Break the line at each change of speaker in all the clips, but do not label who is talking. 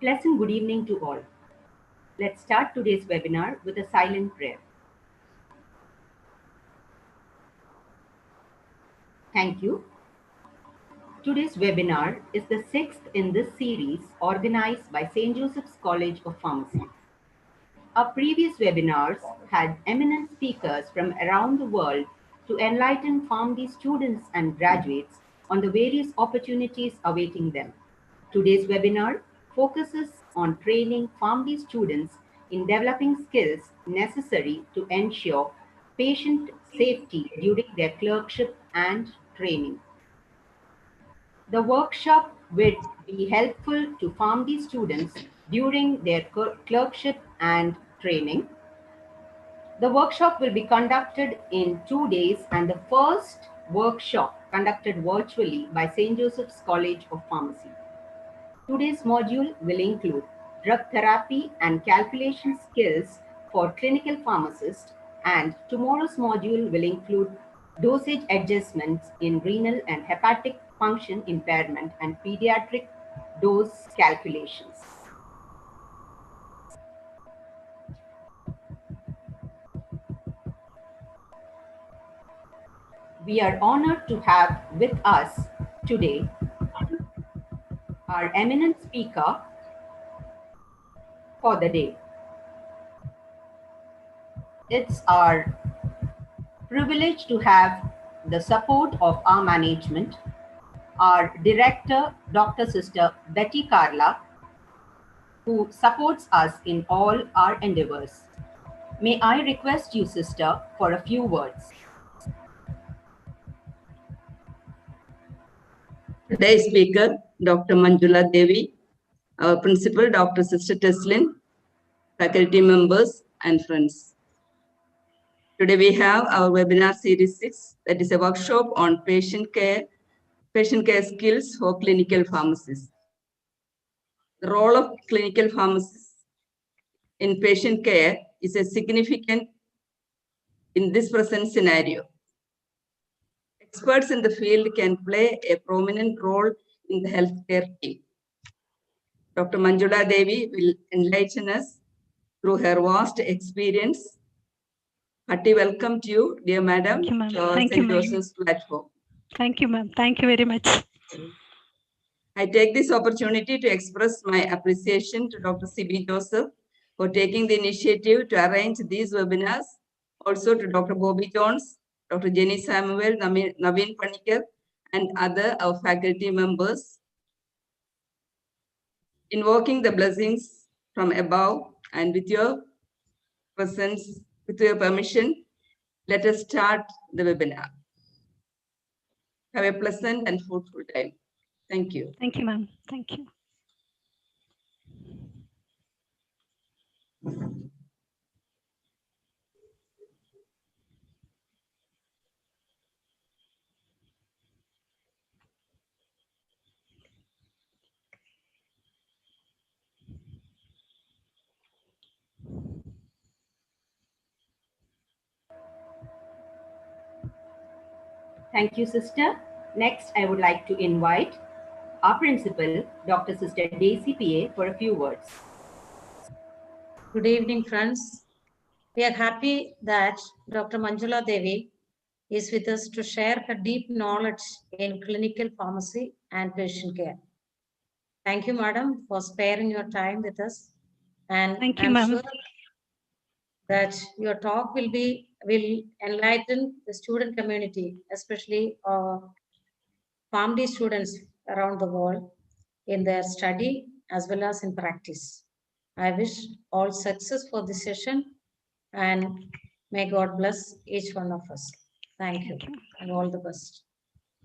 pleasant good evening to all. Let's start today's webinar with a silent prayer. Thank you. Today's webinar is the sixth in this series organized by St. Joseph's College of Pharmacy. Our previous webinars had eminent speakers from around the world to enlighten PharmD students and graduates on the various opportunities awaiting them. Today's webinar focuses on training PharmD students in developing skills necessary to ensure patient safety during their clerkship and training. The workshop will be helpful to PharmD students during their clerkship and training. The workshop will be conducted in 2 days, and the first workshop conducted virtually by St. Joseph's College of Pharmacy. Today's module will include drug therapy and calculation skills for clinical pharmacists, and tomorrow's module will include dosage adjustments in renal and hepatic function impairment and pediatric dose calculations. We are honored to have with us today our eminent speaker for the day. It's our privilege to have the support of our management, our director, Dr. Sister Betty Carla, who supports us in all our endeavors. May I request you, sister, for a few words.
Today's speaker, Dr.Manjula Devi, our principal, Dr. Sister Teslin, faculty members, and friends. Today we have our webinar series 6, that is a workshop on patient care skills for clinical pharmacists. The role of clinical pharmacists in patient care is a significant in this present scenario. Experts in the field can play a prominent role in the healthcare team. Dr. Manjula Devi will enlighten us through her vast experience. Hearty welcome to you, dear madam, to our St. Joseph's platform.
Thank you, ma'am. Thank you very much.
I take this opportunity to express my appreciation to Dr. St. Joseph for taking the initiative to arrange these webinars. Also to Dr. Bobby Jones, Dr. Jenny Samuel, Naveen Panikar, and other our faculty members. Invoking the blessings from above, and with your presence, with your permission, let us start the webinar. Have a pleasant and fruitful time. Thank you.
Thank you, ma'am. Thank you.
Thank you, sister. Next, I would like to invite our principal, Dr. Sister Devi, PA, for a few words.
Good evening, friends. We are happy that Dr. Manjula Devi is with us to share her deep knowledge in clinical pharmacy and patient care. Thank you, madam, for sparing your time with us. And
thank you,
I'm
ma'am.
sure that your talk will enlighten the student community, especially PharmD students around the world in their study as well as in practice. I wish all success for this session, and may God bless each one of us. Thank you, and all the best.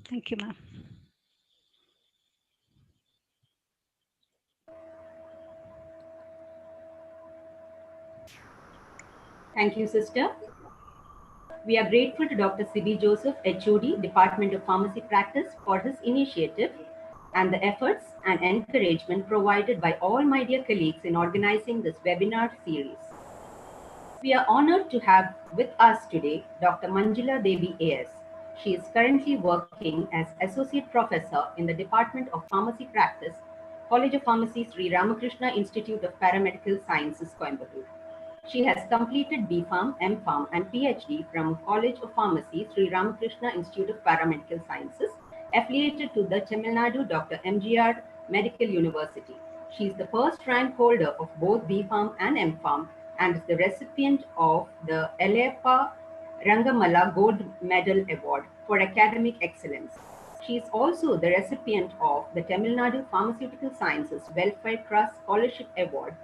Thank you, ma'am.
Thank you, sister. We are grateful to Dr. St. Joseph, HOD, Department of Pharmacy Practice, for his initiative and the efforts and encouragement provided by all my dear colleagues in organizing this webinar series. We are honored to have with us today Dr. Manjula Devi AS. She is currently working as Associate Professor in the Department of Pharmacy Practice, College of Pharmacy, Sri Ramakrishna Institute of Paramedical Sciences, Coimbatore. She has completed B.Pharm, M.Pharm and PhD from College of Pharmacy, Sri Ramakrishna Institute of Paramedical Sciences, affiliated to the Tamil Nadu Dr. MGR Medical University. She is the first rank holder of both B.Pharm and M.Pharm and is the recipient of the Eleppa Rangamala Gold Medal Award for Academic Excellence. She is also the recipient of the Tamil Nadu Pharmaceutical Sciences Welfare Trust Scholarship Award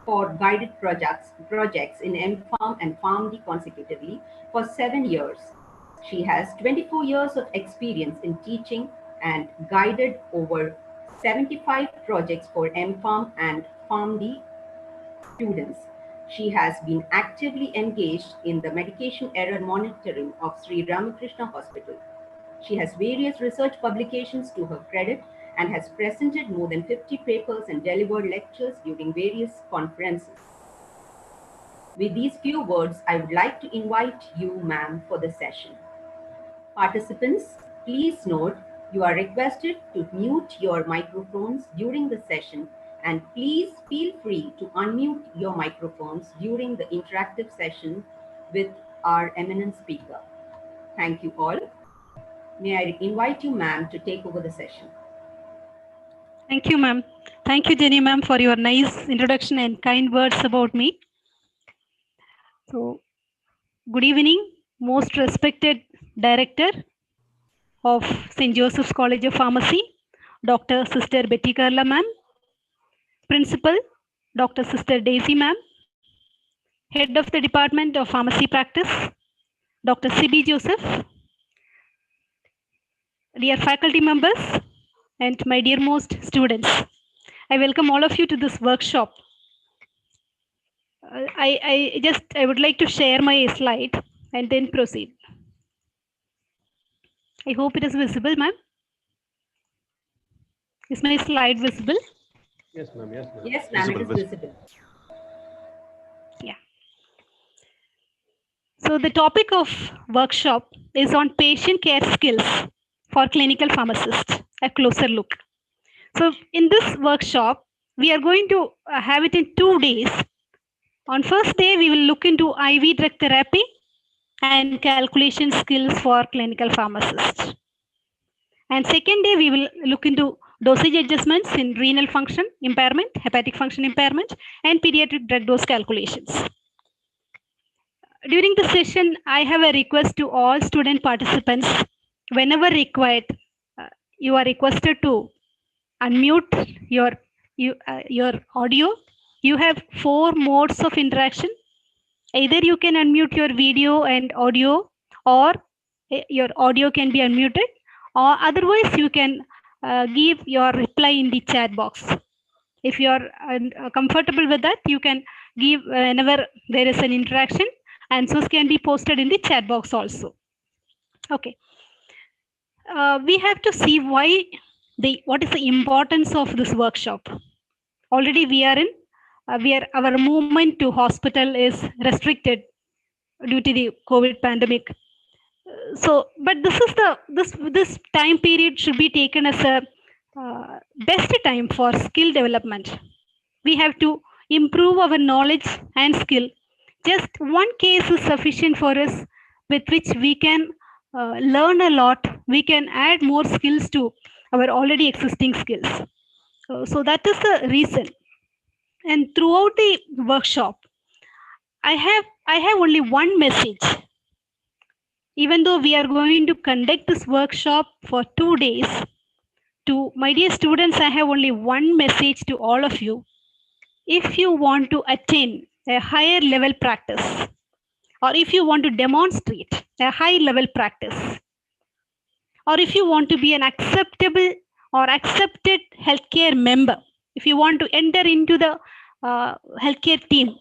for guided projects in M.Pharm and PharmD consecutively for 7 years. She has 24 years of experience in teaching and guided over 75 projects for M.Pharm and PharmD students. She has been actively engaged in the medication error monitoring of Sri Ramakrishna Hospital. She has various research publications to her credit and has presented more than 50 papers and delivered lectures during various conferences. With these few words, I would like to invite you, ma'am, for the session. Participants, please note you are requested to mute your microphones during the session, and please feel free to unmute your microphones during the interactive session with our eminent speaker. Thank you all. May I invite you, ma'am, to take over the session.
Thank you, ma'am. Thank you, Jenny, ma'am, for your nice introduction and kind words about me. So, good evening, most respected Director of St. Joseph's College of Pharmacy, Dr. Sister Betty Karla, ma'am, Principal, Dr. Sister Daisy, ma'am, Head of the Department of Pharmacy Practice, Dr. C.B. Joseph, dear faculty members, and my dearmost students. I welcome all of you to this workshop. I would like to share my slide and then proceed. I hope it is visible, ma'am. Is my slide visible?
Yes, ma'am. Yes, ma'am.
Yes, ma'am, it is visible.
Yeah. So the topic of workshop is on patient care skills for clinical pharmacists, a closer look. So in this workshop, we are going to have it in 2 days. On first day, we will look into IV drug therapy and calculation skills for clinical pharmacists. And second day, we will look into dosage adjustments in renal function impairment, hepatic function impairment, and pediatric drug dose calculations. During the session, I have a request to all student participants. Whenever required, you are requested to unmute your audio. You have 4 modes of interaction. Either you can unmute your video and audio, or your audio can be unmuted, or otherwise you can give your reply in the chat box. If you are comfortable with that, you can give whenever there is an interaction. Answers can be posted in the chat box also. Okay. We have to see what is the importance of this workshop. Already we are in, our movement to hospital is restricted due to the COVID pandemic. So, but this time period should be taken as a best time for skill development. We have to improve our knowledge and skill. Just one case is sufficient for us, with which we can learn a lot. We can add more skills to our already existing skills. So that is the reason. And throughout the workshop, I have only one message. Even though we are going to conduct this workshop for 2 days, to my dear students, I have only one message to all of you. If you want to attain a higher level practice, or if you want to demonstrate a high level practice, or if you want to be an acceptable or accepted healthcare member, if you want to enter into the healthcare team,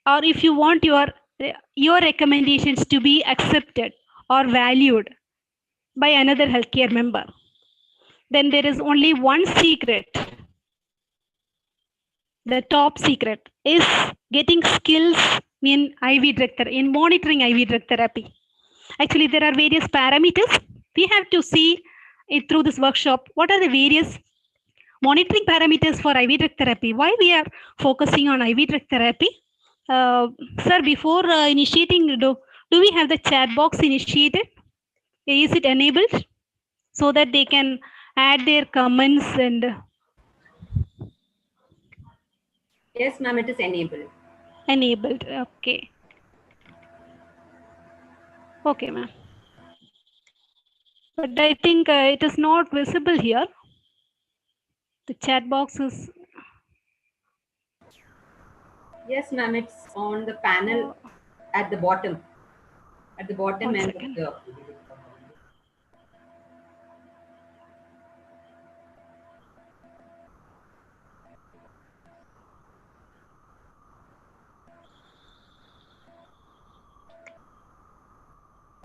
or if you want your recommendations to be accepted or valued by another healthcare member, then there is only one secret. The top secret is getting skills in in monitoring IV drug therapy. Actually, there are various parameters. We have to see it through this workshop. What are the various monitoring parameters for IV drug therapy. Why we are focusing on IV drug therapy? Sir, before initiating, do we have the chat box initiated? Is it enabled so that they can add their comments and?
Yes, ma'am, it is enabled.
Enabled. Okay. Okay, ma'am. But I think it is not visible here. The chat box is.
Yes, ma'am, it's on the panel at the bottom. At the bottom end of the.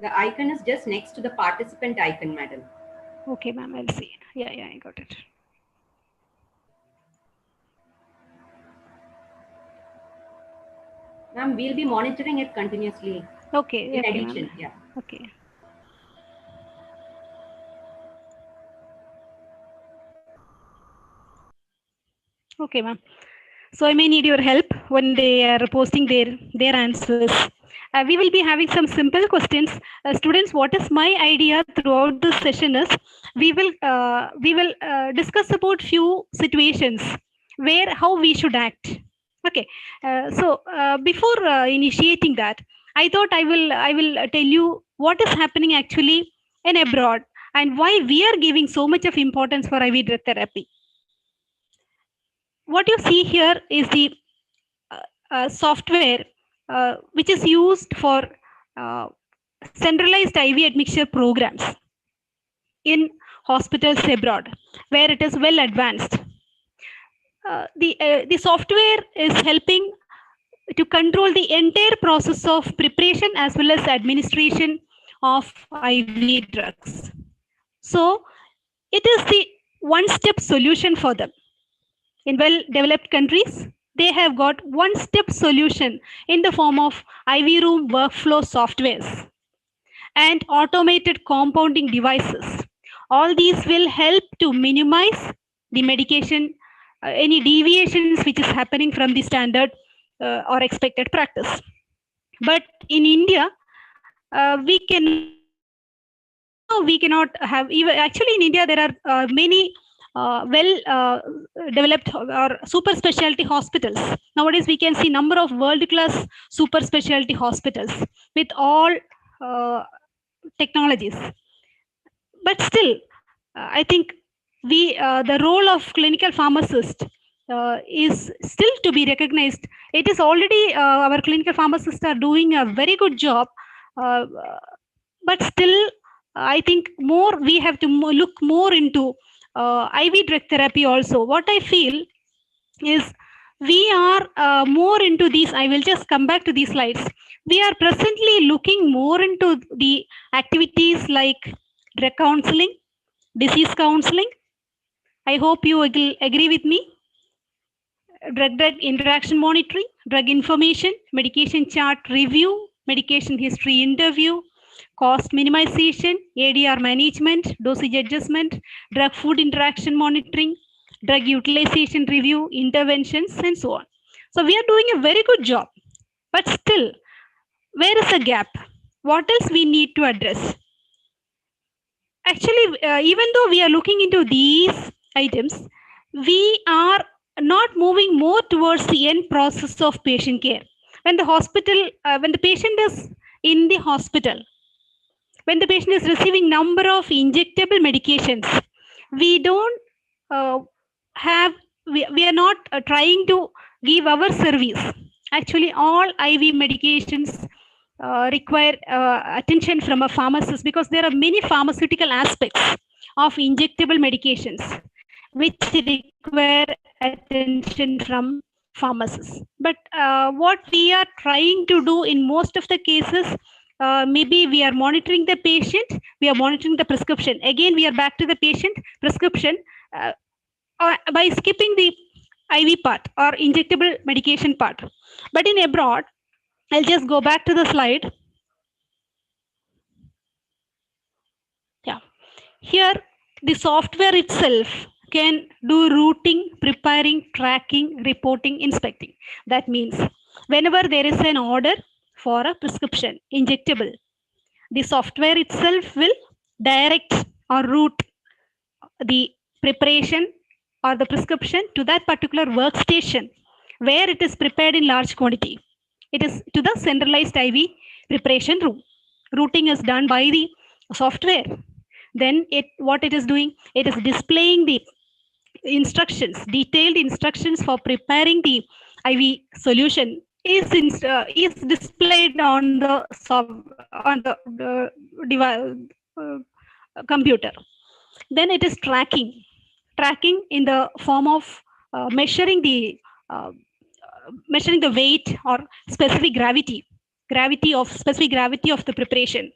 The icon is just next to the participant icon, madam.
Okay, ma'am, I'll see. Yeah, I got it.
Ma'am, we'll be monitoring it continuously.
Okay.
In addition, yeah.
Okay. Okay, ma'am. So I may need your help when they are posting their answers. We will be having some simple questions. Students, what is my idea throughout this session is we will discuss about few situations where how we should act. Okay. So before initiating that, I thought I will tell you what is happening actually in abroad and why we are giving so much of importance for IV drug therapy. What you see here is the software which is used for centralized IV admixture programs in hospitals abroad, where it is well advanced. The software is helping to control the entire process of preparation as well as administration of IV drugs. So it is the one-step solution for them. In well-developed countries, they have got one-step solution in the form of IV room workflow softwares and automated compounding devices. All these will help to minimize the medication, any deviations which is happening from the standard or expected practice. But in India, we cannot have, even actually in India there are many developed or super specialty hospitals. Nowadays we can see number of world-class super specialty hospitals with all technologies. But still, I think the role of clinical pharmacist is still to be recognized. It is already our clinical pharmacists are doing a very good job, but still, I think more we have to look more into IV drug therapy also. What I feel is we are more into these. I will just come back to these slides. We are presently looking more into the activities like drug counseling, disease counseling. I hope you agree with me. Drug interaction monitoring, drug information, medication chart review, medication history interview, cost minimization, ADR management, dosage adjustment, drug food interaction monitoring, drug utilization review, interventions, and so on. So we are doing a very good job. But still, where is the gap? What else we need to address? Actually, even though we are looking into these items, we are not moving more towards the end process of patient care. When the hospital, when the patient is in the hospital, when the patient is receiving number of injectable medications, we don't we are not trying to give our service. Actually, all IV medications require attention from a pharmacist, because there are many pharmaceutical aspects of injectable medications which require attention from pharmacists. But what we are trying to do in most of the cases, maybe we are monitoring the patient, we are monitoring the prescription. Again, we are back to the patient prescription by skipping the IV part or injectable medication part. But in abroad, I'll just go back to the slide. Yeah, here the software itself can do routing, preparing, tracking, reporting, inspecting. That means whenever there is an order for a prescription, injectable, the software itself will direct or route the preparation or the prescription to that particular workstation where it is prepared in large quantity. It is to the centralized IV preparation room. Routing is done by the software. Then what it is doing, it is displaying the instructions, detailed instructions for preparing the IV solution is displayed on the device, computer. Then it is tracking in the form of measuring the weight or specific gravity of the preparation,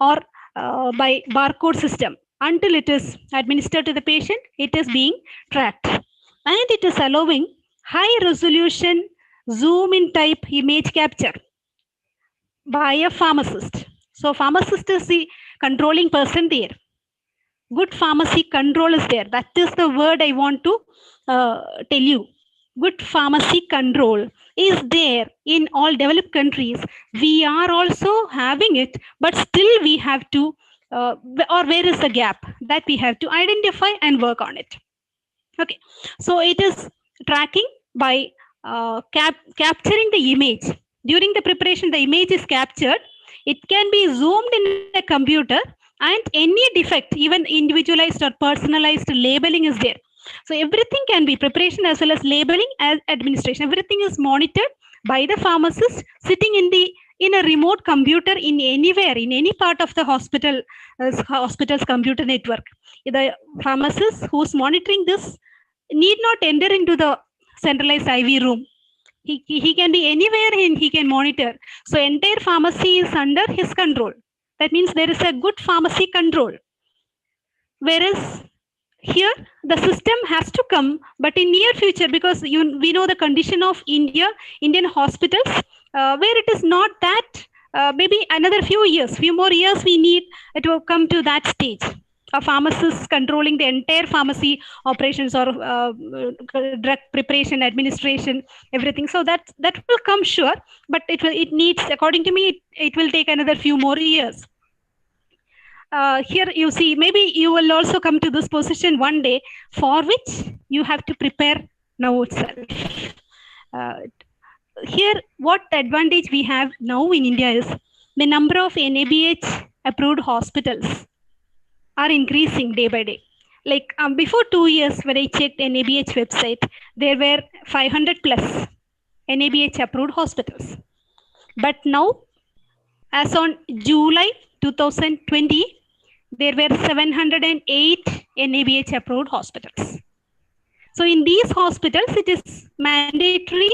or by barcode system. Until it is administered to the patient, it is being tracked, and it is allowing high resolution zoom in type image capture by a pharmacist. So pharmacist is the controlling person there. Good pharmacy control is there. That is the word I want to tell you. Good pharmacy control is there in all developed countries. We are also having it, but still we have to, or where is the gap that we have to identify and work on it. Okay, so it is tracking by capturing the image. During the preparation, the image is captured. It can be zoomed in a computer, and any defect, even individualized or personalized labeling is there. So everything can be preparation as well as labeling as administration. Everything is monitored by the pharmacist sitting in a remote computer in anywhere, in any part of the hospital's computer network. The pharmacist who's monitoring this need not enter into the centralized IV room. He can be anywhere and he can monitor. So entire pharmacy is under his control. That means there is a good pharmacy control. Whereas here the system has to come, but in near future, because we know the condition of Indian hospitals, where it is not that, maybe another few more years we need to come to that stage. A pharmacist controlling the entire pharmacy operations or drug preparation, administration, everything. So that will come sure, but it needs, according to me, it will take another few more years. Here you see, maybe you will also come to this position one day, for which you have to prepare now itself. Here, what advantage we have now in India is the number of NABH approved hospitals are increasing day by day. Like before 2 years, when I checked NABH website, there were 500 plus NABH approved hospitals. But now, as on July 2020, there were 708 NABH approved hospitals. So in these hospitals, it is mandatory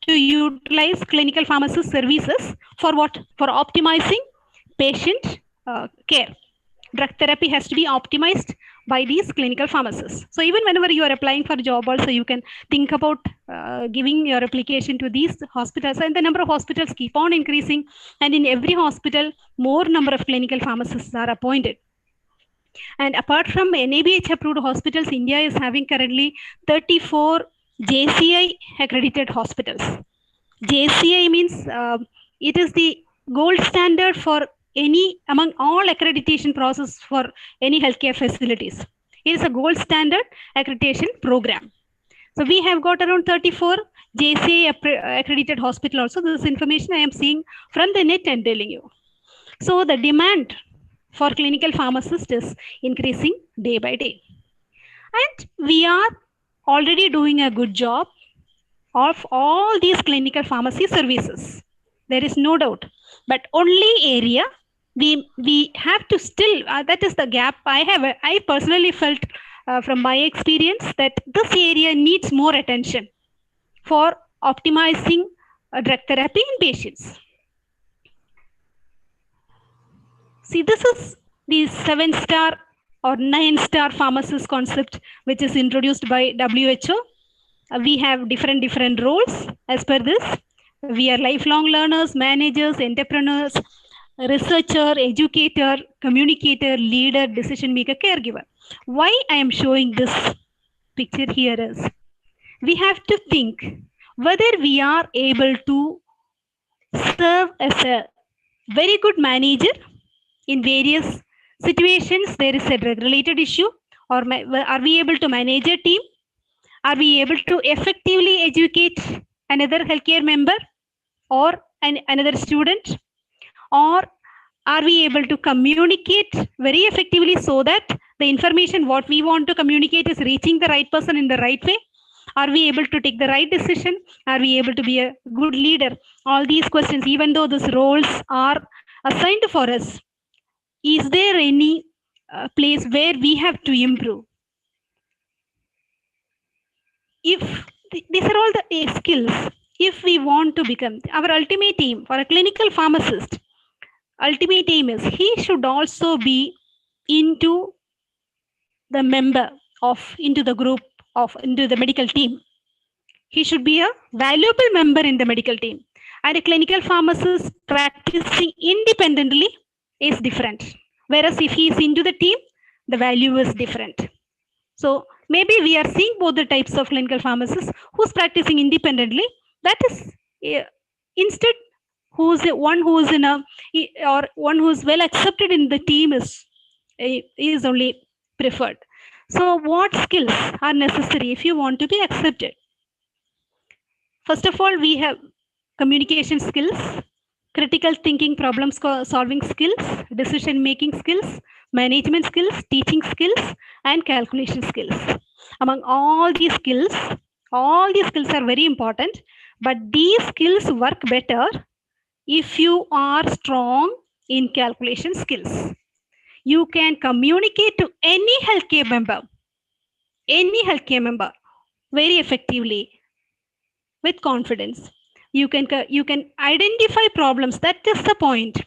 to utilize clinical pharmacist services for what? For optimizing patient care. Drug therapy has to be optimized by these clinical pharmacists. So even whenever you are applying for a job also, you can think about giving your application to these hospitals, and the number of hospitals keep on increasing, and in every hospital more number of clinical pharmacists are appointed. And apart from NABH approved hospitals, India is having currently 34 JCI accredited hospitals. JCI means it is the gold standard for among all accreditation process for any healthcare facilities. It is a gold standard accreditation program. So we have got around 34 JCI accredited hospital also. This information I am seeing from the net and telling you. So the demand for clinical pharmacists is increasing day by day. And we are already doing a good job of all these clinical pharmacy services. There is no doubt. But only area we have to still, that is the gap I personally felt from my experience, that this area needs more attention for optimizing drug therapy in patients. See, this is the 7-star or 9-star pharmacist concept, which is introduced by WHO. We have different roles as per this. We are lifelong learners, managers, entrepreneurs, researcher, educator, communicator, leader, decision maker, caregiver. Why I am showing this picture here is we have to think whether we are able to serve as a very good manager in various situations. There is a drug related issue, or are we able to manage a team? Are we able to effectively educate another healthcare member or another student? Or are we able to communicate very effectively so that the information what we want to communicate is reaching the right person in the right way? Are we able to take the right decision? Are we able to be a good leader? All these questions, even though these roles are assigned for us, is there any place where we have to improve? If these are all the skills, if we want to become our ultimate aim for a clinical pharmacist, ultimate aim is he should also be into the member of, into the group of, into the medical team. He should be a valuable member in the medical team. And a clinical pharmacist practicing independently is different. Whereas if he is into the team, the value is different. So maybe we are seeing both the types of clinical pharmacists who's practicing independently. That is instead who's one who's in a, or one who's well accepted in the team is only preferred. So what skills are necessary if you want to be accepted? First of all, we have communication skills, critical thinking, problem solving skills, decision making skills, management skills, teaching skills, and calculation skills. Among all these skills are very important, but these skills work better if you are strong in calculation skills. You can communicate to any healthcare member very effectively with confidence. You can identify problems. That is the point.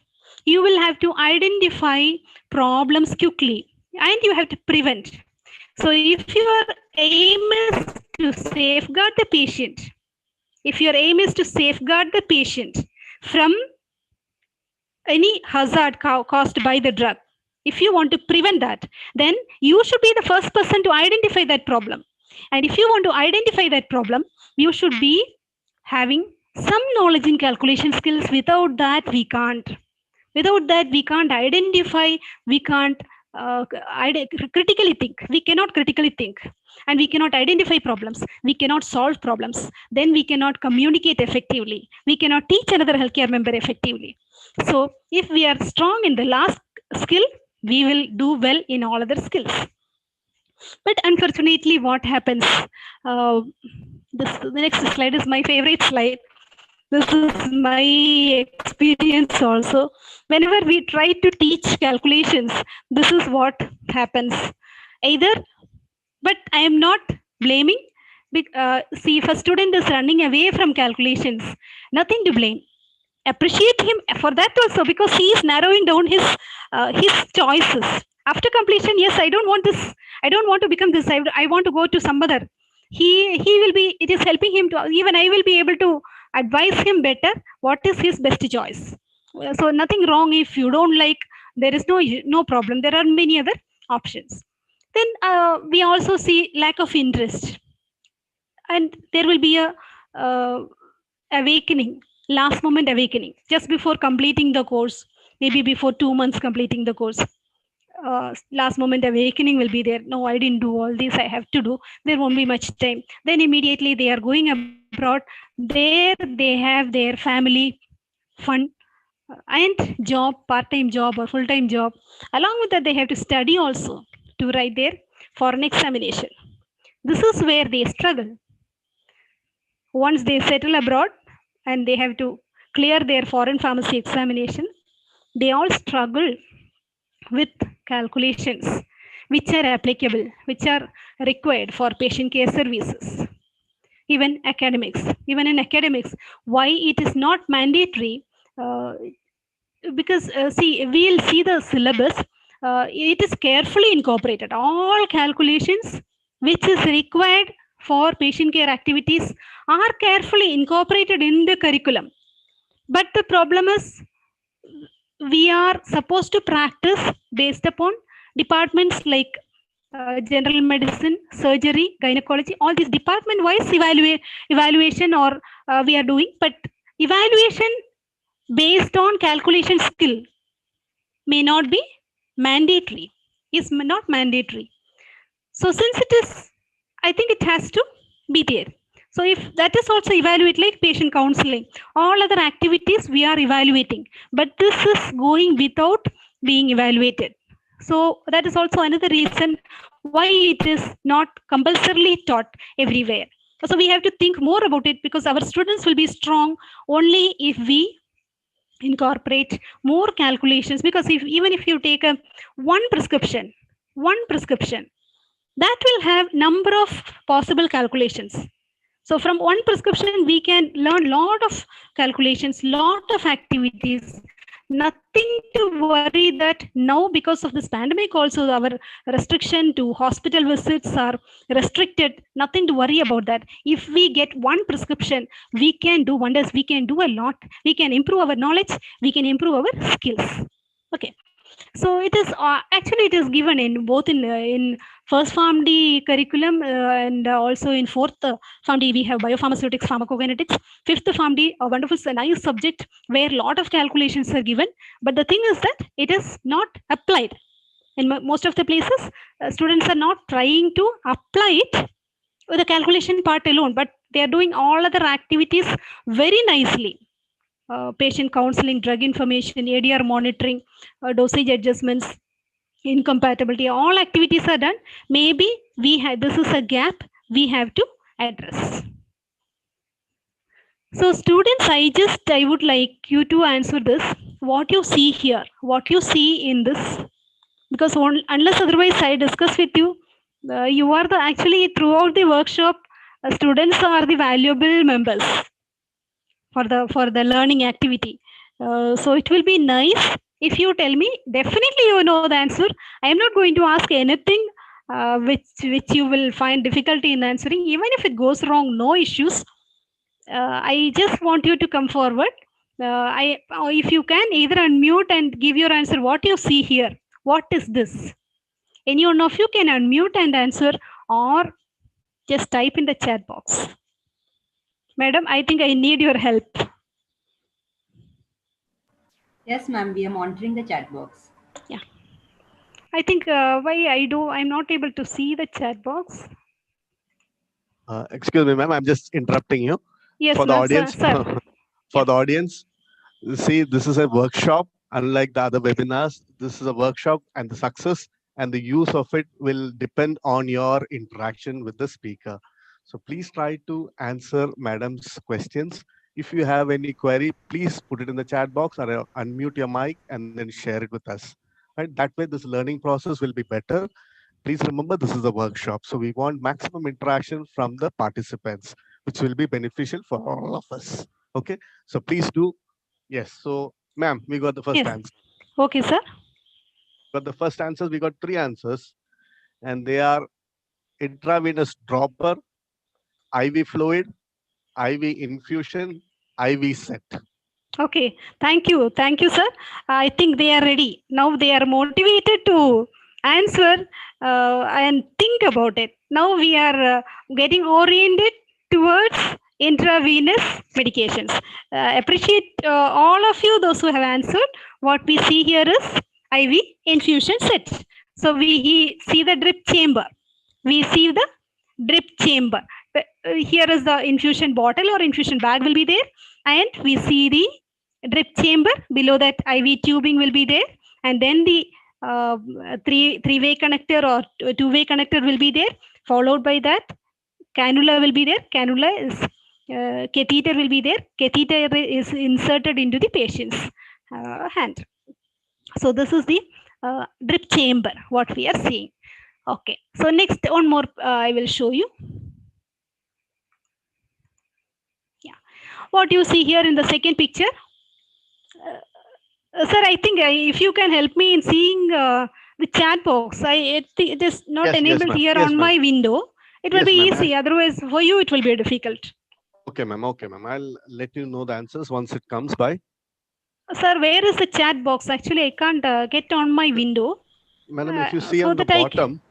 You will have to identify problems quickly and you have to prevent. So if your aim is to safeguard the patient, from any hazard caused by the drug, if you want to prevent that, then you should be the first person to identify that problem. And if you want to identify that problem, you should be having some knowledge in calculation skills. Without that, we can't identify, we can't critically think. We cannot critically think, and we cannot identify problems. We cannot solve problems. Then we cannot communicate effectively. We cannot teach another healthcare member effectively. So if we are strong in the last skill, we will do well in all other skills. But unfortunately, what happens? The next slide is my favorite slide. This is my experience also. Whenever we try to teach calculations, this is what happens. But I am not blaming. See, if a student is running away from calculations, nothing to blame. Appreciate him for that also, because he is narrowing down his choices. After completion, yes, I don't want this. I don't want to become this. I want to go to some other. He will be. It is helping him to. Even I will be able to advise him better what is his best choice. So nothing wrong if you don't like. There is no problem. There are many other options. Then we also see lack of interest, and there will be a awakening, last moment awakening, just before completing the course, maybe before 2 months completing the course. Last moment awakening will be there. No, I didn't do all this. I have to do. There won't be much time. Then immediately they are going abroad. There they have their family fun and job, part-time job or full-time job. Along with that, they have to study also to write their foreign examination. This is where they struggle. Once they settle abroad and they have to clear their foreign pharmacy examination, they all struggle with calculations which are applicable, which are required for patient care services. Even in academics, why it is not mandatory? Because see, we'll see the syllabus. It is carefully incorporated. All calculations which is required for patient care activities are carefully incorporated in the curriculum. But the problem is, we are supposed to practice based upon departments like general medicine, surgery, gynecology, all these department-wise evaluation or we are doing, but evaluation based on calculation skill may not be mandatory, is not mandatory. So since it is, I think it has to be there. So if that is also evaluate like patient counseling, all other activities we are evaluating, but this is going without being evaluated. So that is also another reason why it is not compulsorily taught everywhere. So we have to think more about it because our students will be strong only if we incorporate more calculations, because even if you take a one prescription, that will have number of possible calculations. So from one prescription, we can learn lot of calculations, lot of activities. Nothing to worry that now because of this pandemic also our restriction to hospital visits are restricted. Nothing to worry about that. If we get one prescription, we can do wonders. We can do a lot. We can improve our knowledge. We can improve our skills. Okay. So it is actually it is given in both in first PharmD curriculum and also in fourth PharmD we have biopharmaceutics, pharmacokinetics. Fifth PharmD, a wonderful nice subject where lot of calculations are given. But the thing is that it is not applied in most of the places. Students are not trying to apply it with the calculation part alone, but they are doing all other activities very nicely. Patient counseling, drug information, ADR monitoring, dosage adjustments, incompatibility, all activities are done. Maybe we have, this is a gap we have to address. So students, I would like you to answer this. What you see here, what you see in this, because unless otherwise I discuss with you, you are the actually throughout the workshop, students are the valuable members for the learning activity. So it will be nice if you tell me. Definitely you know the answer. I am not going to ask anything which you will find difficulty in answering. Even if it goes wrong, no issues. I just want you to come forward. If you can either unmute and give your answer. What you see here, what is this? Any one of you can unmute and answer, or just type in the chat box. Madam, I think I need your help.
Yes, ma'am, we are monitoring the chat box.
Yeah. I think why I'm not able to see the chat box.
Excuse me, ma'am. I'm just interrupting you.
Yes,
For the audience,
sir.
For the audience, see, this is a workshop. Unlike the other webinars, this is a workshop, and the success and the use of it will depend on your interaction with the speaker. So please try to answer madam's questions. If you have any query, please put it in the chat box or unmute your mic and then share it with us. Right? That way, this learning process will be better. Please remember, this is a workshop. So we want maximum interaction from the participants, which will be beneficial for all of us. Okay. So please do. Yes. So, ma'am, we got the first answer.
Okay, sir.
But the first answers, we got 3 answers, and they are intravenous dropper, IV fluid, IV infusion, IV set.
Okay, thank you, sir. I think they are ready now. They are motivated to answer and think about it. Now we are getting oriented towards intravenous medications. Appreciate all of you, those who have answered. What we see here is IV infusion set. So we see the drip chamber. We see the drip chamber. Here is the infusion bottle or infusion bag will be there, and we see the drip chamber. Below that, IV tubing will be there, and then the three-way connector or two-way connector will be there. Followed by that, cannula will be there. Cannula is catheter will be there. Catheter is inserted into the patient's hand. So this is the drip chamber, what we are seeing. Okay, so next one more I will show you. Yeah, what you see here in the second picture. Sir, I think if you can help me in seeing the chat box. It is not enabled here on my window. It will be easy. Otherwise, for you, it will be difficult.
Okay, ma'am. Okay, ma'am. I'll let you know the answers once it comes by.
Sir, where is the chat box? Actually, I can't get on my window.
Madam, if you see on the bottom,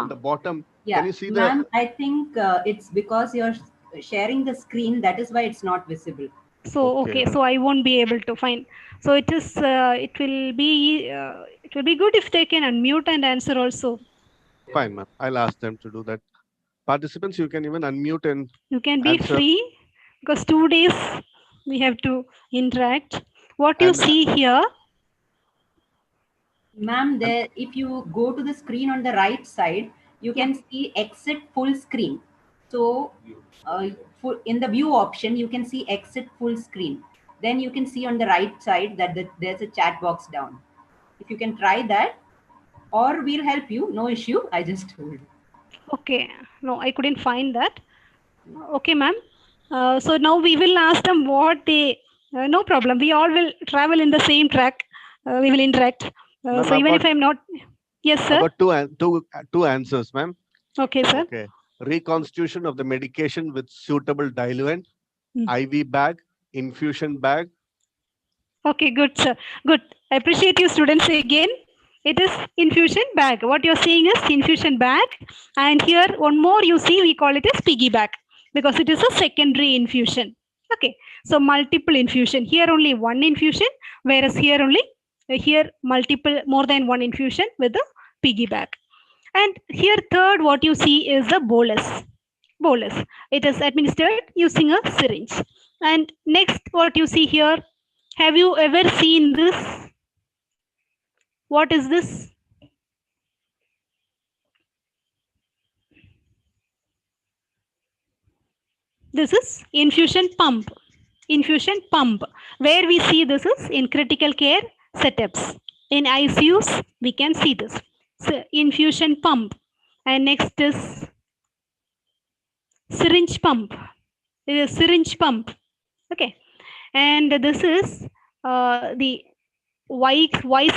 the bottom.
Yeah,
Can you see the?
ma'am, I think it's because you're sharing the screen. That is why it's not visible.
So
Okay.
okay, so I won't be able to find. So it is. It will be good if they can unmute and answer also.
Fine, ma'am. I'll ask them to do that. Participants, you can even unmute and
You can be
answer.
free because 2 days we have to interact. What you
And
see here,
Ma'am, there, if you go to the screen on the right side, you
Yeah.
can see exit full screen. So in the view option, you can see exit full screen. Then you can see on the right side that there's a chat box down. If you can try that, or we'll help you, no issue. I just told you.
okay, no, I couldn't find that. Okay, ma'am. So now we will ask them what they. No problem. We all will travel in the same track. We will interact.
ma'am,
So even if I'm not, yes,
I've
sir.
got two answers, ma'am.
Okay, sir.
Okay. Reconstitution of the medication with suitable diluent,
Hmm.
IV bag, infusion bag.
Okay, good, sir. Good. I appreciate you, students. Again, it is infusion bag. What you're seeing is infusion bag, and here one more you see. We call it as piggy bag because it is a secondary infusion. Okay, so multiple infusion. Here only one infusion, whereas here multiple, more than one infusion with the piggy bag. And here third, what you see is the bolus. Bolus. It is administered using a syringe. And next, what you see here, have you ever seen this? What is this? This is infusion pump. Infusion pump. Where we see this is in critical care setups. In ICUs, we can see this. So infusion pump. And next is syringe pump. It is syringe pump. Okay. And this is the Y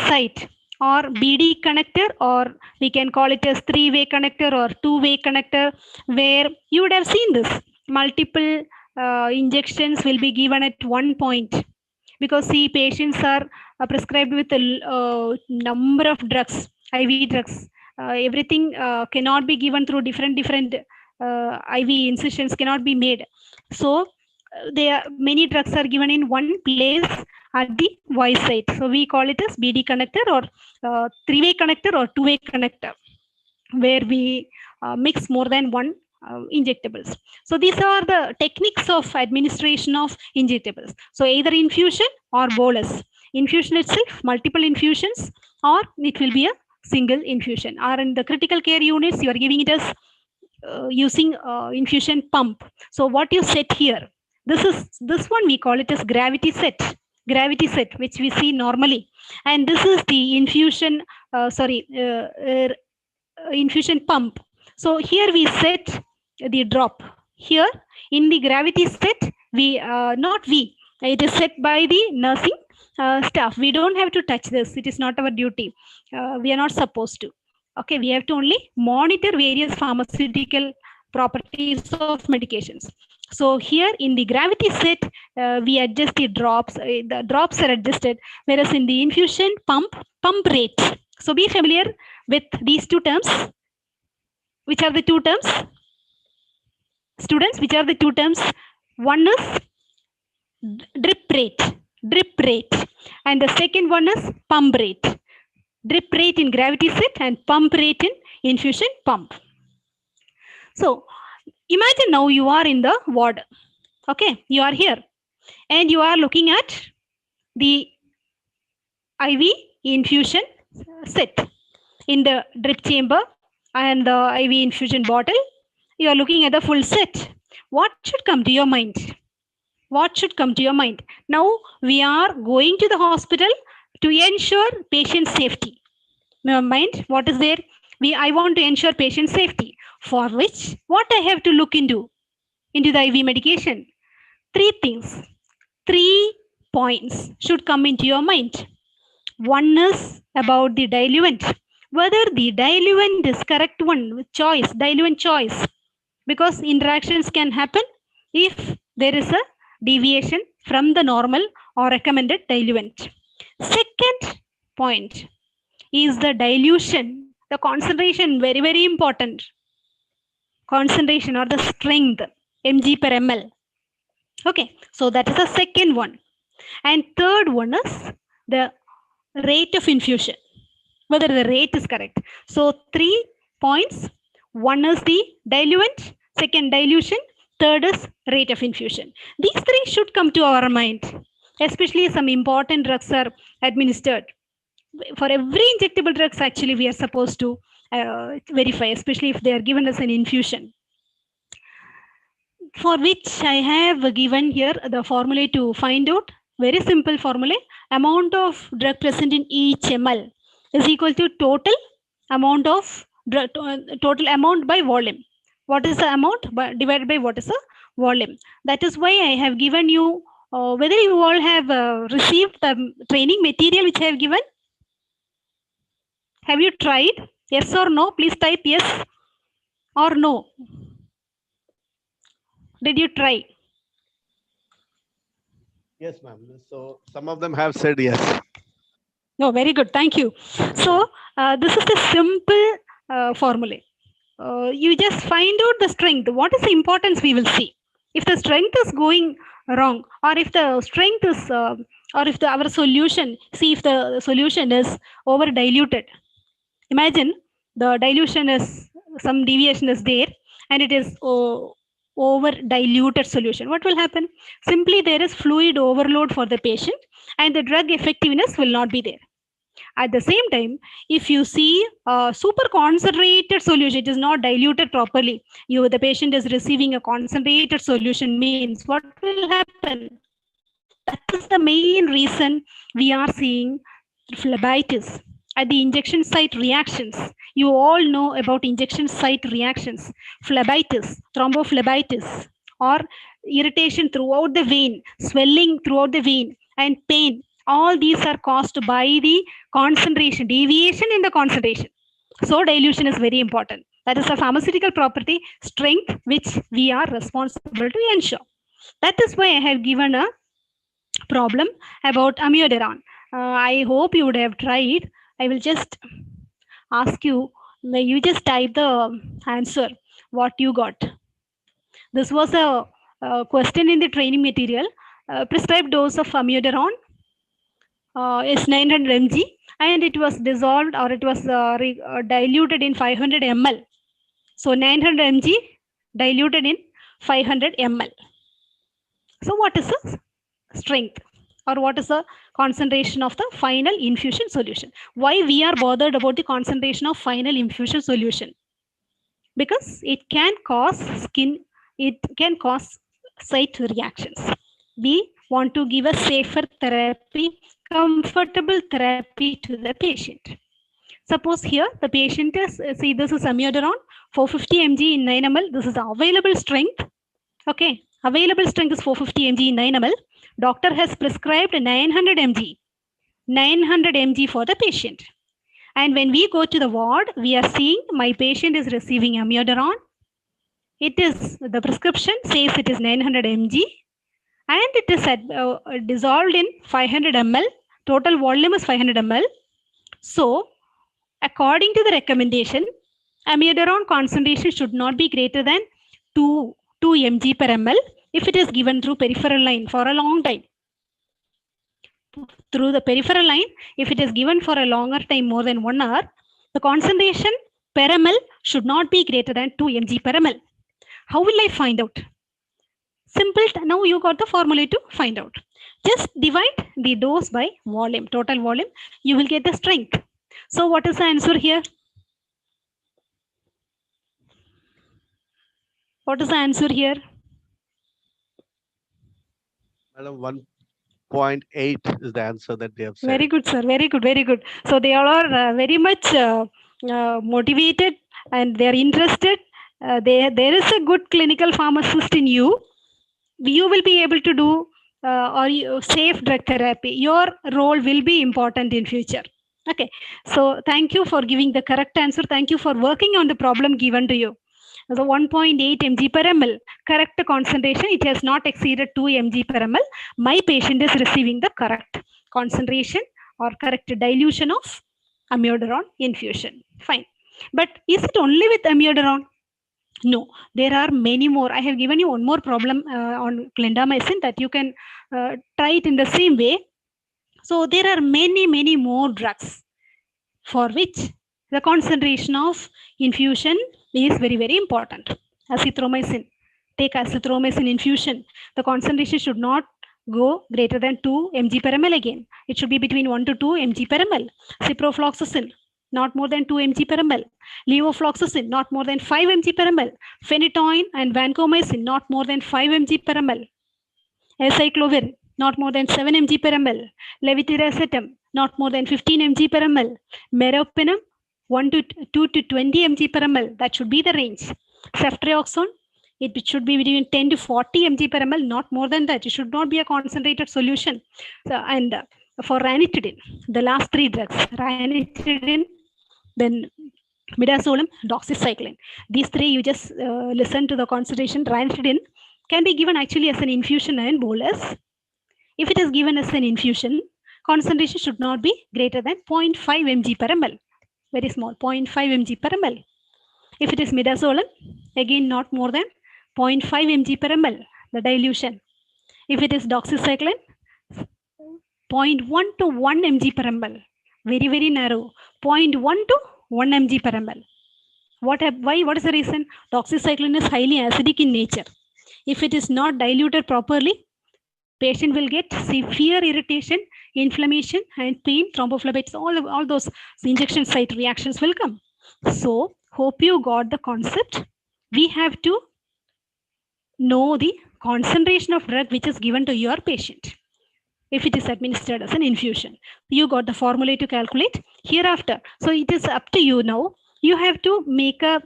site or BD connector, or we can call it as 3-way connector or 2-way connector, where you would have seen this. Multiple injections will be given at one point because see, patients are prescribed with a number of drugs, IV drugs. Everything cannot be given through different IV incisions cannot be made. So many drugs are given in one place at the Y site. So we call it as BD connector or 3-way connector or 2-way connector, where we mix more than one injectables. So these are the techniques of administration of injectables. So either infusion or bolus. Infusion itself, multiple infusions, or it will be a single infusion. Or in the critical care units, you are giving it as using infusion pump. So what you set here, this one we call it as gravity set, which we see normally, and this is the infusion infusion pump. So here we set the drop. Here in the gravity set, it is set by the nursing staff. We don't have to touch this. It is not our duty. We are not supposed to. Okay, we have to only monitor various pharmaceutical properties of medications. So here in the gravity set, we adjust the drops. The drops are adjusted, whereas in the infusion pump rate. So be familiar with these two terms. Which are the two terms? Students, which are the two terms? One is drip rate, and the second one is pump rate. Drip rate in gravity set and pump rate in infusion pump. So imagine now you are in the ward. Okay, you are here and you are looking at the IV infusion set in the drip chamber and the IV infusion bottle. You are looking at the full set. What should come to your mind? What should come to your mind? Now we are going to the hospital to ensure patient safety. Mind, what is there? I want to ensure patient safety, for which what I have to look into the IV medication. 3 things, 3 points should come into your mind. One is about the diluent, whether the diluent is correct one with choice, diluent choice, because interactions can happen if there is a deviation from the normal or recommended diluent. Second point is the dilution The concentration, very, very important. Concentration or the strength, mg per ml. Okay, so that is the second one. And third one is the rate of infusion, whether the rate is correct. So 3 points. One is the diluent, second dilution, third is rate of infusion. These three should come to our mind, especially some important drugs are administered. For every injectable drugs, actually, we are supposed to verify, especially if they are given as an infusion. For which I have given here the formula to find out. Very simple formula. Amount of drug present in each ml is equal to total amount of drug, total amount by volume. What is the amount divided by what is the volume? That is why I have given you, whether you all have received the training material which I have given. Have you tried? Yes or no? Please type yes or no. Did you try?
Yes, ma'am. So some of them have said yes.
No, very good. Thank you. So this is the simple formula. You just find out the strength. What is the importance we will see. If the strength is going wrong, or if the strength is, or if our solution, see if the solution is over diluted. Imagine the dilution is, some deviation is there, and it is over diluted solution. What will happen? Simply there is fluid overload for the patient, and the drug effectiveness will not be there. At the same time, if you see a super concentrated solution, it is not diluted properly. The patient is receiving a concentrated solution, means what will happen? That is the main reason we are seeing phlebitis at the injection site reactions. You all know about injection site reactions, phlebitis, thrombophlebitis, or irritation throughout the vein, swelling throughout the vein, and pain. All these are caused by the concentration, deviation in the concentration. So dilution is very important. That is a pharmaceutical property, strength, which we are responsible to ensure. That is why I have given a problem about amiodarone. I hope you would have tried. I will just ask you, you just type the answer, what you got. This was a question in the training material. Prescribed dose of amiodarone is 900 mg, and it was dissolved, or it was diluted in 500 ml. So 900 mg diluted in 500 ml. So what is the strength, or what is the concentration of the final infusion solution? Why we are bothered about the concentration of final infusion solution? Because it can cause it can cause site reactions. We want to give a safer therapy, comfortable therapy to the patient. Suppose here the patient is, see, this is amiodarone, 450 mg in 9 ml. This is the available strength. Okay, available strength is 450 mg in 9 ml. Doctor has prescribed 900 mg, 900 mg for the patient. And when we go to the ward, we are seeing my patient is receiving amiodarone. It is, the prescription says it is 900 mg, and it is dissolved in 500 ml. Total volume is 500 ml. So, according to the recommendation, amiodarone concentration should not be greater than 2 mg per ml if it is given through peripheral line for a long time. Through the peripheral line, if it is given for a longer time, more than 1 hour, the concentration per ml should not be greater than 2 mg per ml. How will I find out? Simple. Now you got the formula to find out. Just divide the dose by volume, total volume. You will get the strength. So what is the answer here? What is the answer here?
Madam, 1.8 is the answer that they have said.
Very good, sir. Very good. Very good. So they all are very much motivated, and they are interested. There is a good clinical pharmacist in you. You will be able to do safe drug therapy. Your role will be important in future. Okay. So thank you for giving the correct answer. Thank you for working on the problem given to you. So 1.8 mg per ml, correct concentration, it has not exceeded 2 mg per ml. My patient is receiving the correct concentration or correct dilution of amiodarone infusion. Fine. But is it only with amiodarone? No, there are many more. I have given you one more problem on clindamycin that you can try it in the same way. So there are many more drugs for which the concentration of infusion is very important. Azithromycin. Take azithromycin infusion. The concentration should not go greater than 2 mg per ml again. It should be between 1 to 2 mg per ml. Ciprofloxacin, not more than 2 mg per ml. Levofloxacin, not more than 5 mg per ml. Phenytoin and vancomycin, not more than 5 mg per ml. Acyclovir, not more than 7 mg per ml. Levetiracetam, not more than 15 mg per ml. Meropenem, 1 to 2 to 20 mg per ml. That should be the range. Ceftriaxone, it should be between 10 to 40 mg per ml, not more than that. It should not be a concentrated solution. So, and for ranitidine, the last 3 drugs, ranitidine, then midazolam, doxycycline. These 3, you just listen to the concentration. Ranitidine can be given actually as an infusion and bolus. If it is given as an infusion, concentration should not be greater than 0.5 mg per ml. Very small, 0.5 mg per ml. If it is midazolam, again not more than 0.5 mg per ml, the dilution. If it is doxycycline, 0.1 to 1 mg per ml. Very narrow, 0.1 to 1 mg per ml. Why? What is the reason? Doxycycline is highly acidic in nature. If it is not diluted properly, patient will get severe irritation, inflammation, and pain, thrombophlebitis, all those injection site reactions will come. So, hope you got the concept. We have to know the concentration of drug which is given to your patient if it is administered as an infusion. You got the formula to calculate hereafter. So, it is up to you now. You have to make a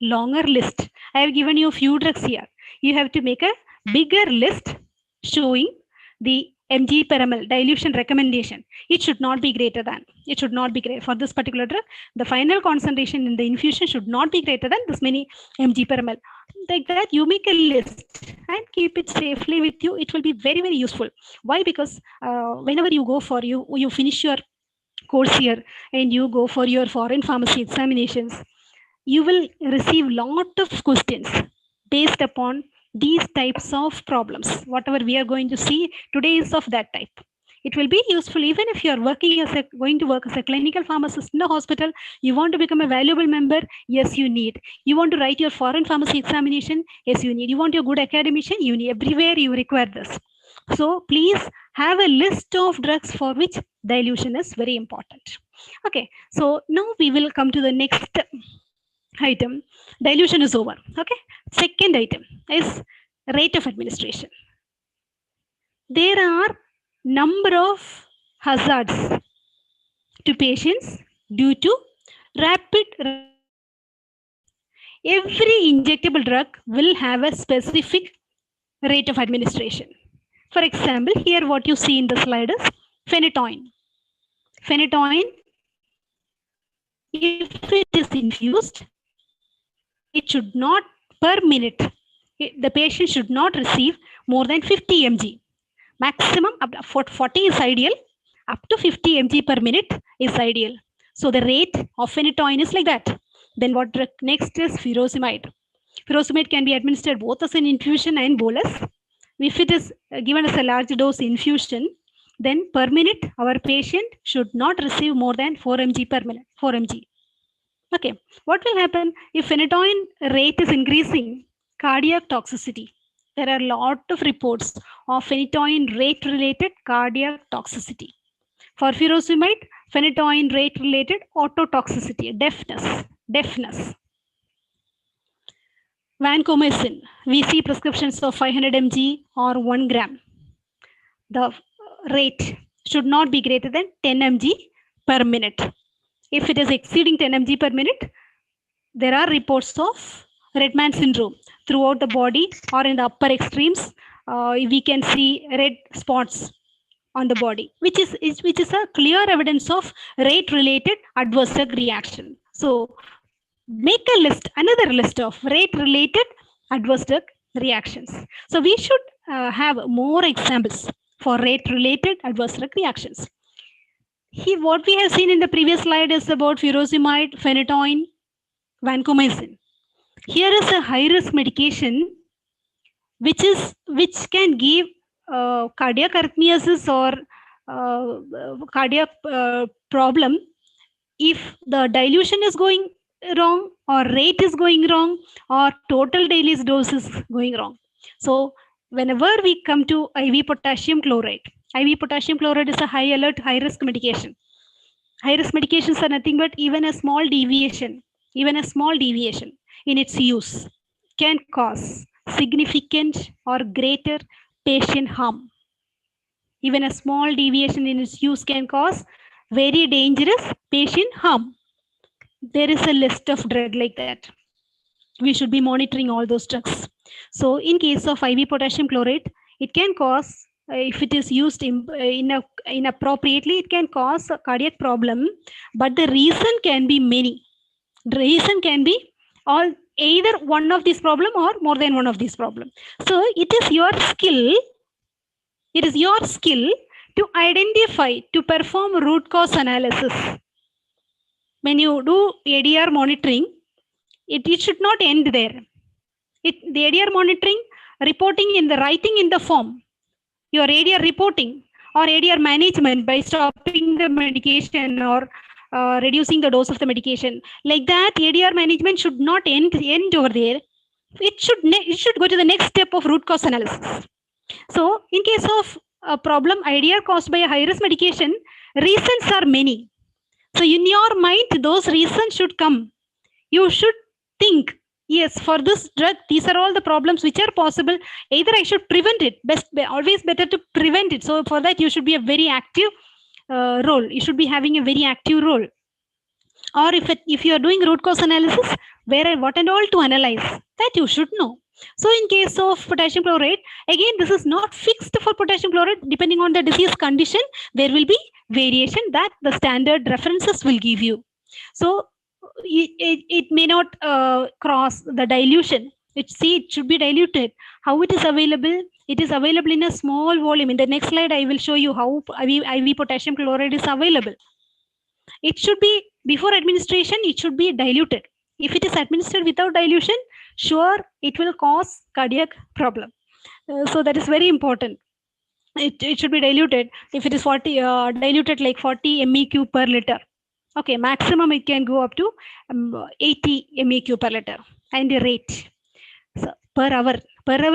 longer list. I have given you a few drugs here. You have to make a bigger list showing the mg per ml dilution recommendation. It should not be greater than. It should not be greater for this particular drug. The final concentration in the infusion should not be greater than this many mg per ml. Like that, you make a list and keep it safely with you. It will be very useful. Why? Because whenever you go for you finish your course here and you go for your foreign pharmacy examinations, you will receive lot of questions based upon these types of problems. Whatever we are going to see today is of that type. It will be useful even if you are going to work as a clinical pharmacist in the hospital. You want to become a valuable member? Yes, you need. You want to write your foreign pharmacy examination? Yes, you need. You want your good academician? You need. Everywhere you require this. So please have a list of drugs for which dilution is very important. Okay, so now we will come to the next item. Dilution is over. Okay, second item is rate of administration. There are number of hazards to patients due to rapid. Every injectable drug will have a specific rate of administration. For example, here what you see in the slide is phenytoin. Phenytoin, if it is infused, it should not per minute. The patient should not receive more than 50 mg. Maximum up to 40 is ideal. Up to 50 mg per minute is ideal. So the rate of phenytoin is like that. Then what next is furosemide. Furosemide can be administered both as an infusion and bolus. If it is given as a large dose infusion, then per minute our patient should not receive more than 4 mg per minute. 4 mg. Okay, what will happen if phenytoin rate is increasing? Cardiac toxicity. There are a lot of reports of phenytoin rate related cardiac toxicity. For furosemide, phenytoin rate related ototoxicity, deafness. Vancomycin, we see prescriptions of 500 mg or 1 gram. The rate should not be greater than 10 mg per minute. If it is exceeding 10 mg per minute, there are reports of Redman syndrome throughout the body or in the upper extremes. We can see red spots on the body, which is a clear evidence of rate-related adverse drug reaction. So make a list, another list of rate-related adverse drug reactions. So we should have more examples for rate-related adverse drug reactions. what we have seen in the previous slide is about furosemide, phenytoin, vancomycin. Here is a high-risk medication which can give cardiac arrhythmias or cardiac problem if the dilution is going wrong or rate is going wrong or total daily dose is going wrong. So whenever we come to IV potassium chloride is a high alert, high risk medication. High risk medications are nothing but even a small deviation in its use can cause significant or greater patient harm. Even a small deviation in its use can cause very dangerous patient harm. There is a list of drugs like that. We should be monitoring all those drugs. So in case of IV potassium chloride, it can cause, if it is used inappropriately, it can cause a cardiac problem. But the reason can be many. The reason can be either one of these problem or more than one of these problem. So it is your skill. It is your skill to identify, to perform root cause analysis. When you do ADR monitoring, it should not end there. The ADR monitoring, reporting in the writing in the form, your ADR reporting or ADR management by stopping the medication or reducing the dose of the medication. Like that, ADR management should not end over there. It should go to the next step of root cause analysis. So in case of a problem, ADR caused by a high-risk medication, reasons are many. So in your mind, those reasons should come. You should think, yes, for this drug, these are all the problems which are possible. Either I should prevent it, always better to prevent it. So for that, you should be a very active role. You should be having a very active role. Or if you are doing root cause analysis, where and what and all to analyze, that you should know. So in case of potassium chloride, again, this is not fixed for potassium chloride. Depending on the disease condition, there will be variation that the standard references will give you. So it may not cross the dilution. It should be diluted. How it is available? It is available in a small volume. In the next slide, I will show you how IV potassium chloride is available. It should be, before administration, it should be diluted. If it is administered without dilution, sure, it will cause cardiac problem. So that is very important. It should be diluted. If it is diluted like 40 MEQ per liter. Okay, maximum it can go up to 80 MEQ per liter. And the rate. So per hour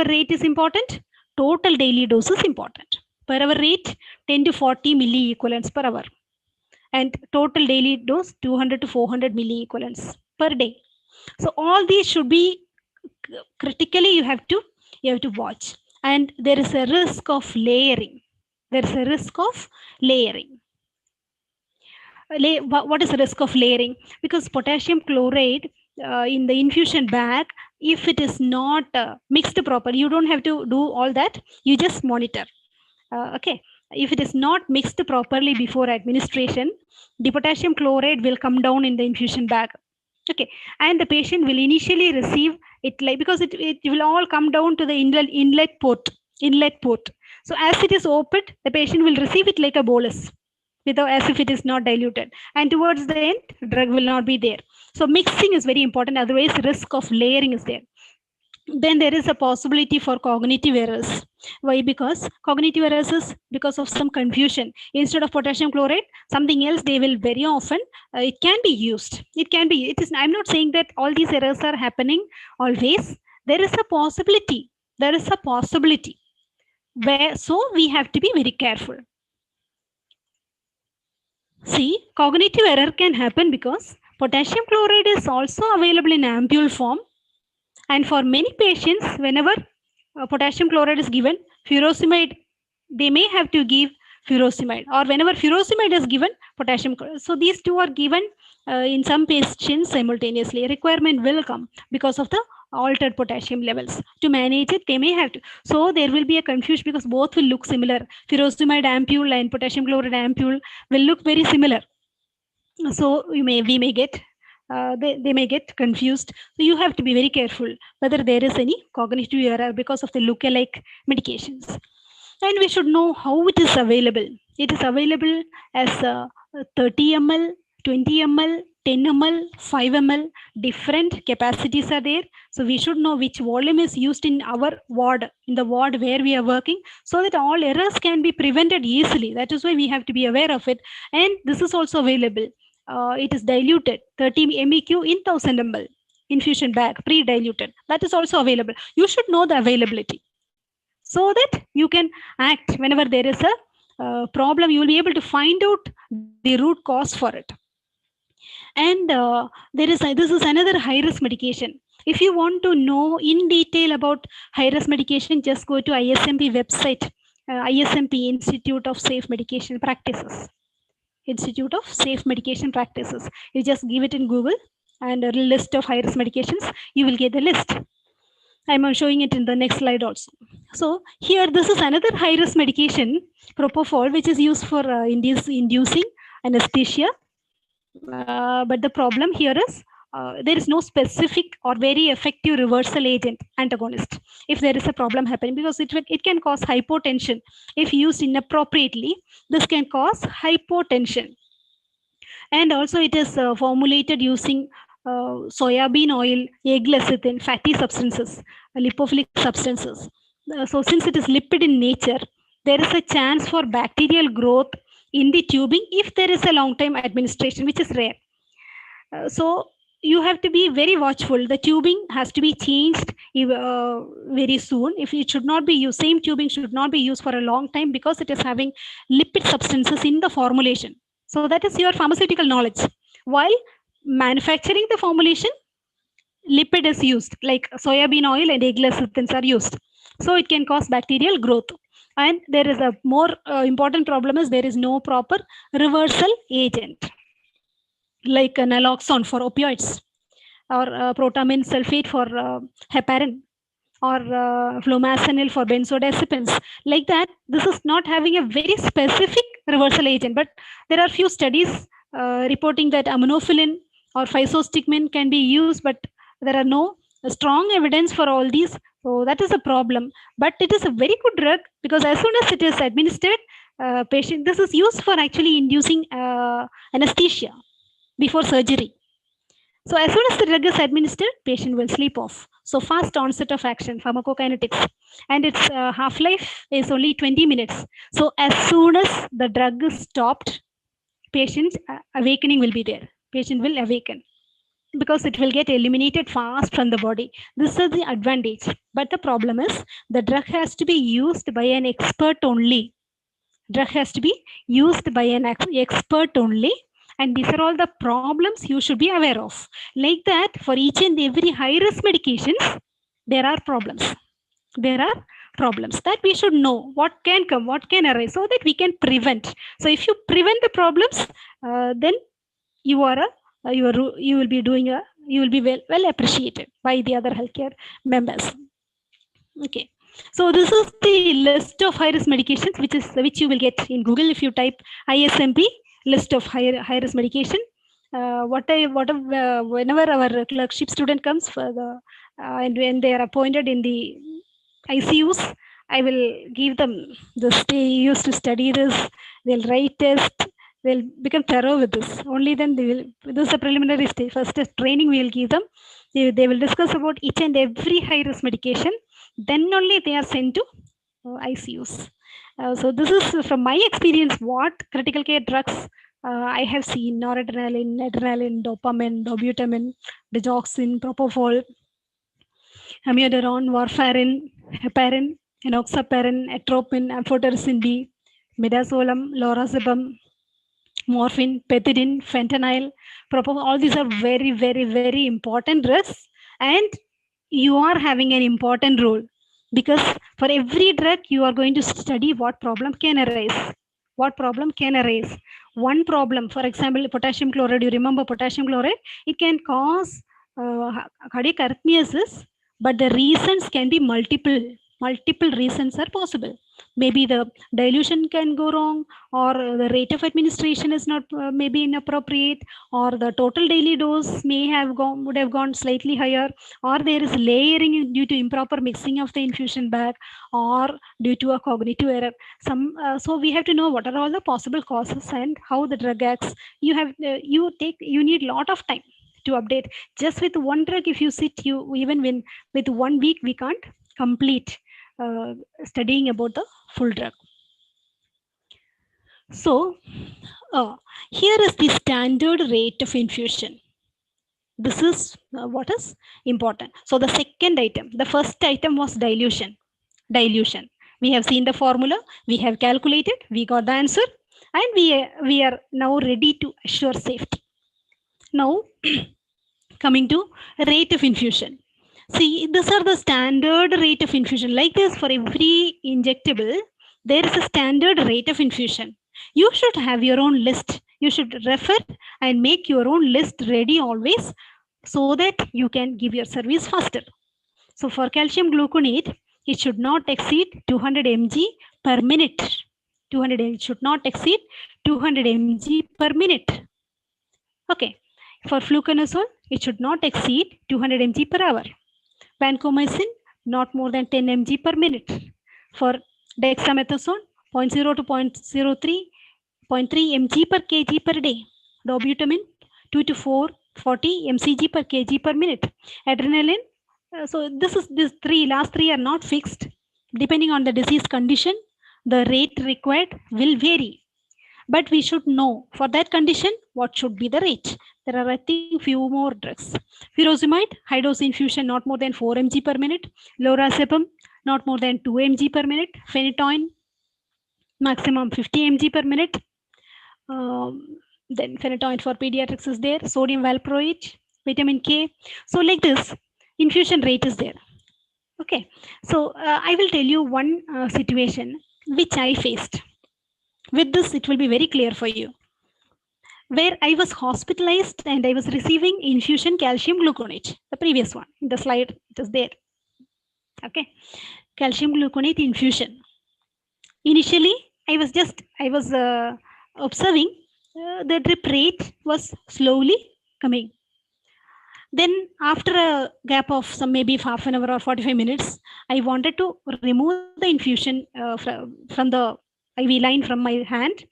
rate is important. Total daily dose is important. Per hour rate, 10 to 40 milliequivalents per hour. And total daily dose, 200 to 400 milliequivalents per day. So all these should be critically, you have to watch. And there is a risk of layering. There is a risk of layering. What is the risk of layering? Because potassium chloride in the infusion bag, if it is not mixed properly, you don't have to do all that. You just monitor. Okay. If it is not mixed properly before administration, the potassium chloride will come down in the infusion bag. Okay, and the patient will initially receive it because it will all come down to the inlet port. So as it is opened, the patient will receive it like a bolus, as if it is not diluted. And towards the end, drug will not be there. So mixing is very important. Otherwise, risk of layering is there. Then there is a possibility for cognitive errors. Why? Because cognitive errors is because of some confusion. Instead of potassium chloride, something else they will very often, it can be used. I'm not saying that all these errors are happening always. There is a possibility. So we have to be very careful. See, cognitive error can happen because potassium chloride is also available in ampule form. And for many patients, whenever potassium chloride is given, furosemide, they may have to give furosemide, or whenever furosemide is given, potassium chloride. So these two are given in some patients simultaneously. Requirement will come because of the altered potassium levels. To manage it, they may have to. So there will be a confusion because both will look similar. Furosemide ampule and potassium chloride ampule will look very similar. So we may get they may get confused. So you have to be very careful whether there is any cognitive error because of the look-alike medications. And we should know how it is available. It is available as 30 ml, 20 ml, 10 ml, 5 ml. Different capacities are there. So we should know which volume is used in our ward, in the ward where we are working, so that all errors can be prevented easily. That is why we have to be aware of it. And this is also available. It is diluted, 30 MEQ in 1000 ml infusion bag, pre-diluted. That is also available. You should know the availability, so that you can act whenever there is a problem. You will be able to find out the root cause for it. And this is another high risk medication. If you want to know in detail about high risk medication, just go to ISMP website, ISMP, Institute of Safe Medication Practices. Institute of Safe Medication Practices. You just give it in Google and a list of high risk medications, you will get the list. I'm showing it in the next slide also. So here, this is another high risk medication, propofol, which is used for inducing anesthesia. But the problem here is there is no specific or very effective reversal agent antagonist if there is a problem happening, because it can cause hypotension. If used inappropriately, this can cause hypotension. And also it is formulated using soybean oil, egg lecithin, fatty substances, lipophilic substances. So since it is lipid in nature, there is a chance for bacterial growth in the tubing if there is a long time administration, which is rare. So you have to be very watchful. The tubing has to be changed very soon. If it should not be used, same tubing should not be used for a long time, because it is having lipid substances in the formulation. So that is your pharmaceutical knowledge. While manufacturing the formulation, lipid is used, like soybean oil and egg lecithins are used. So it can cause bacterial growth. And there is a more important problem is there is no proper reversal agent, like naloxone for opioids, or protamine sulfate for heparin, or flumazenil for benzodiazepines. Like that, this is not having a very specific reversal agent. But there are few studies reporting that aminophylline or physostigmine can be used, but there are no strong evidence for all these. So that is a problem. But it is a very good drug, because as soon as it is administered, patient, this is used for actually inducing anesthesia before surgery. So as soon as the drug is administered, patient will sleep off. So fast onset of action, pharmacokinetics, and its half-life is only 20 minutes. So as soon as the drug is stopped, patient's awakening will be there. Patient will awaken, because it will get eliminated fast from the body. This is the advantage. But the problem is the drug has to be used by an expert only. Drug has to be used by an expert only. And these are all the problems you should be aware of. Like that, for each and every high-risk medications, there are problems. There are problems that we should know what can come, what can arise, so that we can prevent. So if you prevent the problems, then you are you will be well appreciated by the other healthcare members. Okay. So this is the list of high-risk medications, which you will get in Google if you type ISMP list of high-risk medication. Whenever our clerkship student comes for the and when they are appointed in the ICUs, I will give them this. They used to study this. They'll write test. They'll become thorough with this. Only then they will. This is a preliminary stage. First training we will give them. They will discuss about each and every high-risk medication. Then only they are sent to ICUs. So this is from my experience what critical care drugs I have seen: noradrenaline, adrenaline, dopamine, dobutamine, digoxin, propofol, amiodarone, warfarin, heparin, enoxaparin, atropine, amphotericin B, midazolam, lorazepam, morphine, pethidine, fentanyl, propofol. All these are very, very, very important drugs, and you are having an important role, because for every drug you are going to study what problem can arise. What problem can arise? One problem, for example, potassium chloride. You remember potassium chloride? It can cause cardiac arrhythmias, but the reasons can be multiple. Multiple reasons are possible. Maybe the dilution can go wrong, or the rate of administration is not maybe inappropriate, or the total daily dose would have gone slightly higher, or there is layering due to improper mixing of the infusion bag, or due to a cognitive error. So we have to know what are all the possible causes and how the drug acts. You need a lot of time to update. Just with one drug, if you sit, even when with 1 week we can't complete studying about the full drug. So here is the standard rate of infusion. This is what is important. So the second item, the first item was dilution. We have seen the formula, we have calculated, we got the answer, and we are now ready to assure safety. Now coming to rate of infusion. See, these are the standard rate of infusion. Like this, for every injectable, there is a standard rate of infusion. You should have your own list. You should refer and make your own list ready always, so that you can give your service faster. So for calcium gluconate, it should not exceed 200 mg per minute. It should not exceed 200 mg per minute. Okay. For fluconazole, it should not exceed 200 mg per hour. Vancomycin, not more than 10 mg per minute. For dexamethasone, 0.0 to 0.03, 0.3 mg per kg per day. Dobutamine, 2 to 440 mcg per kg per minute. Adrenaline, so these last three are not fixed. Depending on the disease condition, the rate required will vary. But we should know for that condition what should be the rate. There are, I think, few more drugs. Furosemide, high dose infusion, not more than 4 mg per minute. Lorazepam, not more than 2 mg per minute. Phenytoin, maximum 50 mg per minute. Then phenytoin for pediatrics is there. Sodium valproate, vitamin K. So like this, infusion rate is there. Okay. So I will tell you one situation which I faced. With this, it will be very clear for you. Where I was hospitalized and I was receiving infusion calcium gluconate, the previous one in the slide, it is there. Okay, calcium gluconate infusion. Initially, I was observing the drip rate was slowly coming. Then after a gap of some maybe half an hour or 45 minutes, I wanted to remove the infusion from the IV line from my hand.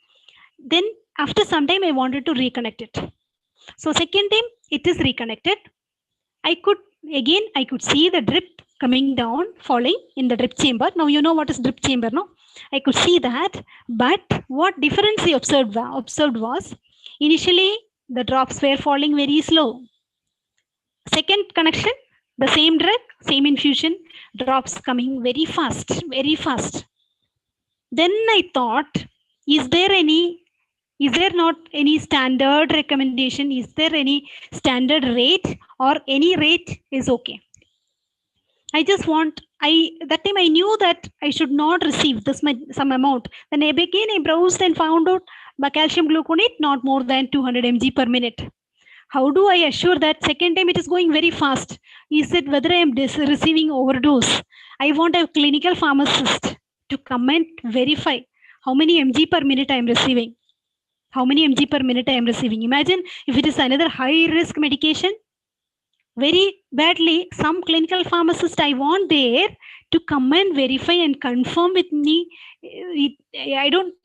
Then after some time, I wanted to reconnect it. So second time, it is reconnected. I could see the drip coming down, falling in the drip chamber. Now you know what is drip chamber, no? I could see that. But what difference I observed was, initially the drops were falling very slow. Second connection, the same drug, same infusion, drops coming very fast, very fast. Then I thought, is there not any standard recommendation? Is there any standard rate, or any rate is okay? That time I knew that I should not receive some amount. Then I browsed and found out calcium gluconate not more than 200 mg per minute. How do I assure that second time it is going very fast? Is it whether I am receiving overdose? I want a clinical pharmacist to come and verify how many mg per minute I am receiving. How many mg per minute I am receiving. Imagine if it is another high risk medication. Very badly, some clinical pharmacist I want there to come and verify and confirm with me.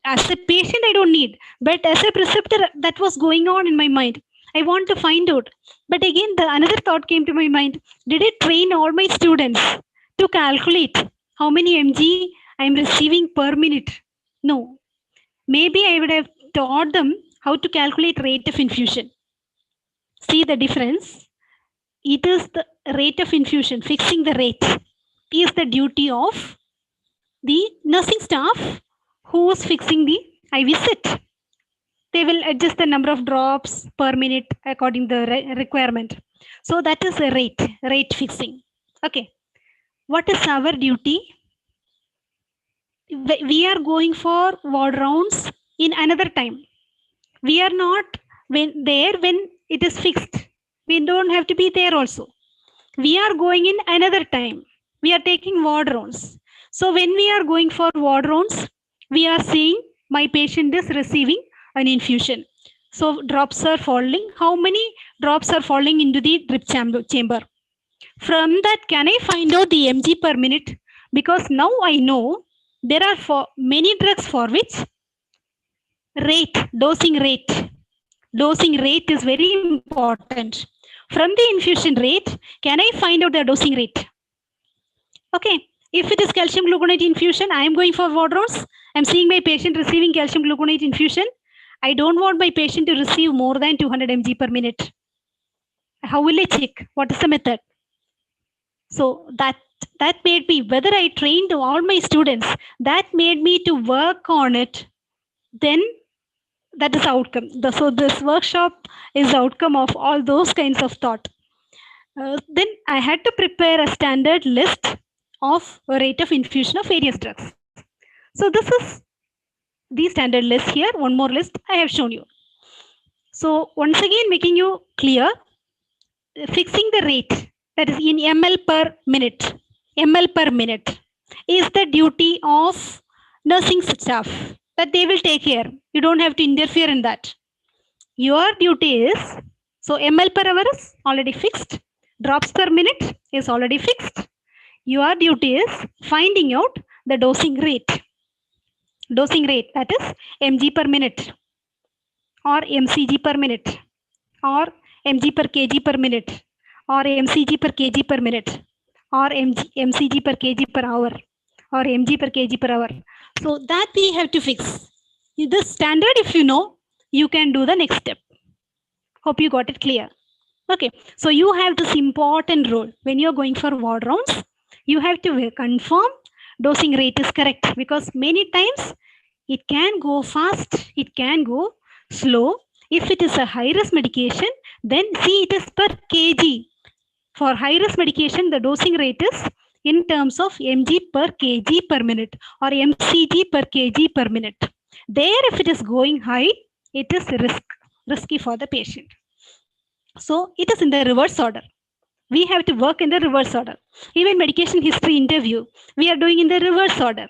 As a patient, I don't need, but as a preceptor, that was going on in my mind. I want to find out. But again, another thought came to my mind. Did I train all my students to calculate how many mg I am receiving per minute? No. Maybe I would have taught them how to calculate rate of infusion. See the difference? It is the rate of infusion, fixing the rate is the duty of the nursing staff who is fixing the IV set. They will adjust the number of drops per minute according to the requirement. So that is a rate fixing. Okay. What is our duty? We are going for ward rounds in another time. We are not when it is fixed. We don't have to be there also. We are going in another time. We are taking ward rounds. So when we are going for ward rounds, we are seeing my patient is receiving an infusion. So drops are falling. How many drops are falling into the drip chamber? From that, can I find out the mg per minute? Because now I know there are for many drugs for which dosing rate is very important. From the infusion rate, can I find out the dosing rate? Okay, if it is calcium gluconate infusion, I am going for ward rounds. I'm seeing my patient receiving calcium gluconate infusion. I don't want my patient to receive more than 200 mg per minute. How will I check? What is the method? So that made me, whether I trained all my students, that made me to work on it. Then that is outcome. So this workshop is the outcome of all those kinds of thought. Then I had to prepare a standard list of a rate of infusion of various drugs. So this is the standard list here. One more list I have shown you. So once again, making you clear, fixing the rate, that is in ml per minute. ml per minute is the duty of nursing staff, that they will take care. You don't have to interfere in that. Your duty is, so ml per hour is already fixed. Drops per minute is already fixed. Your duty is finding out the dosing rate. Dosing rate, that is mg per minute or mcg per minute or mg per kg per minute or mcg per kg per minute or mcg per kg per hour or mg per kg per hour. So that we have to fix. This standard, if you know, you can do the next step. Hope you got it clear. Okay, so you have this important role when you're going for ward rounds. You have to confirm dosing rate is correct, because many times it can go fast, it can go slow. If it is a high risk medication, then see it is per kg. For high risk medication, the dosing rate is in terms of mg per kg per minute or mcg per kg per minute. There, if it is going high, it is risky for the patient. So it is in the reverse order. We have to work in the reverse order. Even medication history interview, we are doing in the reverse order.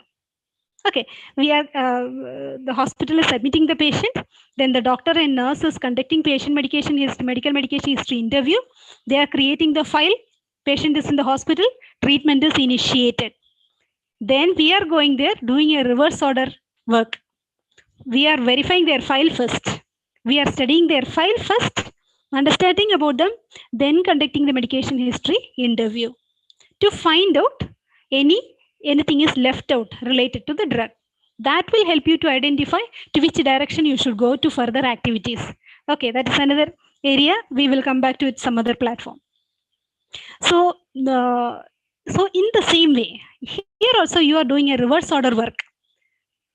Okay, we are the hospital is admitting the patient, then the doctor and nurse is conducting patient medical medication history interview. They are creating the file. Patient is in the hospital, treatment is initiated. Then we are going there doing a reverse order work. We are verifying their file first. We are studying their file first, understanding about them, then conducting the medication history interview to find out anything is left out related to the drug. That will help you to identify to which direction you should go to further activities. Okay, that is another area. We will come back to it some other platform. So in the same way, here also you are doing a reverse order work.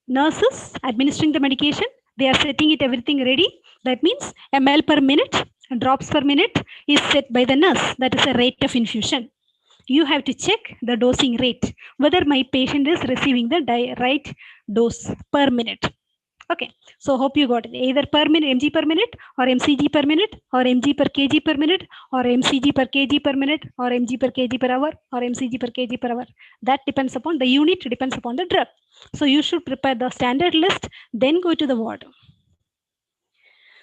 Nurses administering the medication, they are setting it everything ready. That means ml per minute and drops per minute is set by the nurse. That is a rate of infusion. You have to check the dosing rate, whether my patient is receiving the right dose per minute. Okay, so hope you got it. Either per minute, mg per minute or mcg per minute or mg per kg per minute or mcg per kg per minute or mg per kg per hour or mcg per kg per hour. That depends upon the unit, depends upon the drug. So you should prepare the standard list, then go to the ward.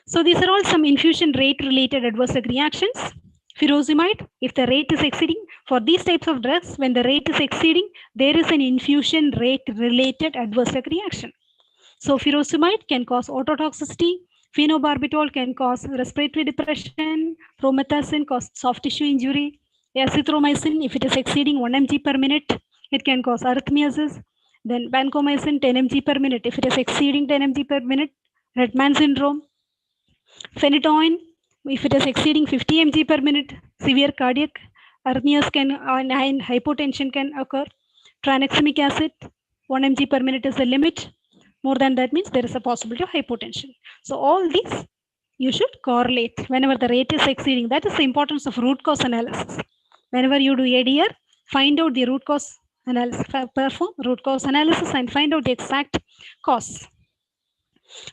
So these are all some infusion rate related adverse reactions. Furosemide, if the rate is exceeding, for these types of drugs, when the rate is exceeding, there is an infusion rate related adverse reaction. So furosemide can cause ototoxicity, phenobarbital can cause respiratory depression, promethazine cause soft tissue injury, azithromycin, if it is exceeding 1 mg per minute, it can cause arrhythmias. Then vancomycin 10 mg per minute, if it is exceeding 10 mg per minute, Redman syndrome. Phenytoin, if it is exceeding 50 mg per minute, severe cardiac arrhythmias and hypotension can occur. Tranexamic acid, 1 mg per minute is the limit. More than that means there is a possibility of hypotension. So all these you should correlate whenever the rate is exceeding. That is the importance of root cause analysis. Whenever you do ADR, find out the root cause analysis, perform root cause analysis and find out the exact cause.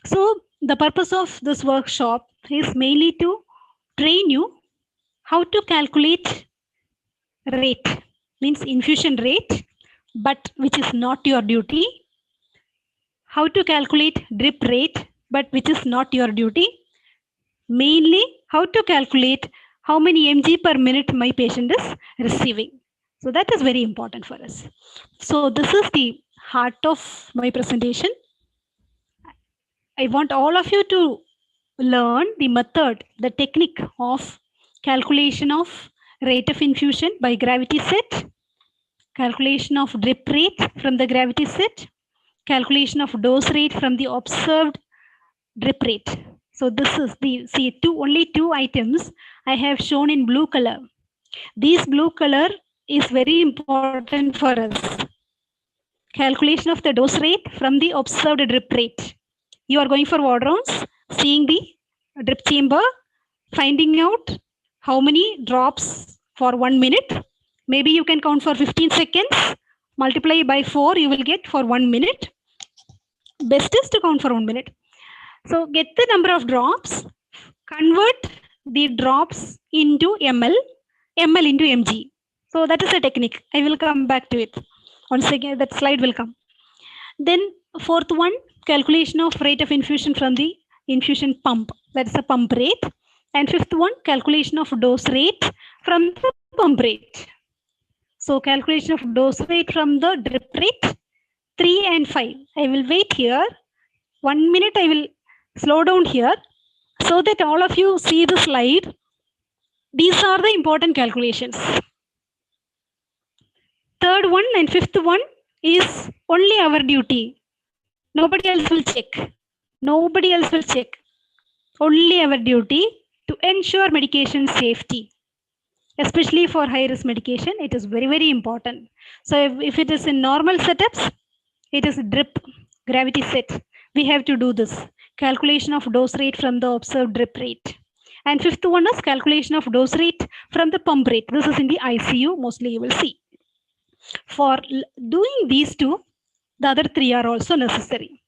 So the purpose of this workshop is mainly to train you how to calculate rate, means infusion rate, but which is not your duty. How to calculate drip rate, but which is not your duty. Mainly, how to calculate how many mg per minute my patient is receiving. So that is very important for us. So this is the heart of my presentation. I want all of you to learn the method, the technique of calculation of rate of infusion by gravity set, calculation of drip rate from the gravity set, calculation of dose rate from the observed drip rate. So this is the, see, only two items I have shown in blue color. This blue color is very important for us. Calculation of the dose rate from the observed drip rate. You are going for ward rounds, seeing the drip chamber, finding out how many drops for 1 minute. Maybe you can count for 15 seconds, multiply by 4, you will get for 1 minute. Best is to count for 1 minute. So get the number of drops, convert the drops into ml, ml into mg. So that is a technique. I will come back to it. Once again, that slide will come. Then fourth one, calculation of rate of infusion from the infusion pump. That is a pump rate. And fifth one, calculation of dose rate from the pump rate. So calculation of dose rate from the drip rate, 3 and 5. I will wait here. 1 minute I will slow down here so that all of you see the slide. These are the important calculations. Third one and fifth one is only our duty. Nobody else will check. Nobody else will check. Only our duty to ensure medication safety. Especially for high risk medication, it is very, very important. So if it is in normal setups, it is drip, gravity set. We have to do this. Calculation of dose rate from the observed drip rate. And fifth one is calculation of dose rate from the pump rate. This is in the ICU, mostly you will see. For doing these two, the other three are also necessary.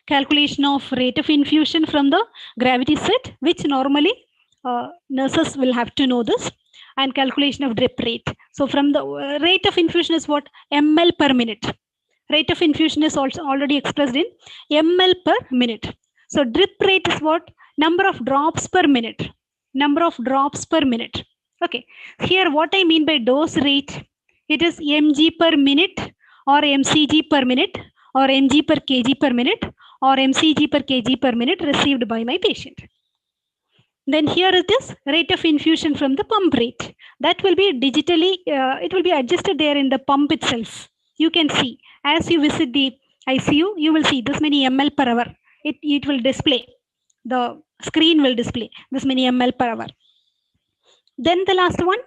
Calculation of rate of infusion from the gravity set, which normally nurses will have to know this, and calculation of drip rate. So from the rate of infusion is what? ml per minute. Rate of infusion is also already expressed in ml per minute. So drip rate is what? Number of drops per minute. Number of drops per minute. Okay. Here what I mean by dose rate, it is mg per minute or mcg per minute or mg per kg per minute or mcg per kg per minute received by my patient. Then here it is rate of infusion from the pump rate. That will be digitally, it will be adjusted there in the pump itself. You can see as you visit the ICU, you will see this many ml per hour. It will display, the screen will display this many ml per hour. Then the last one,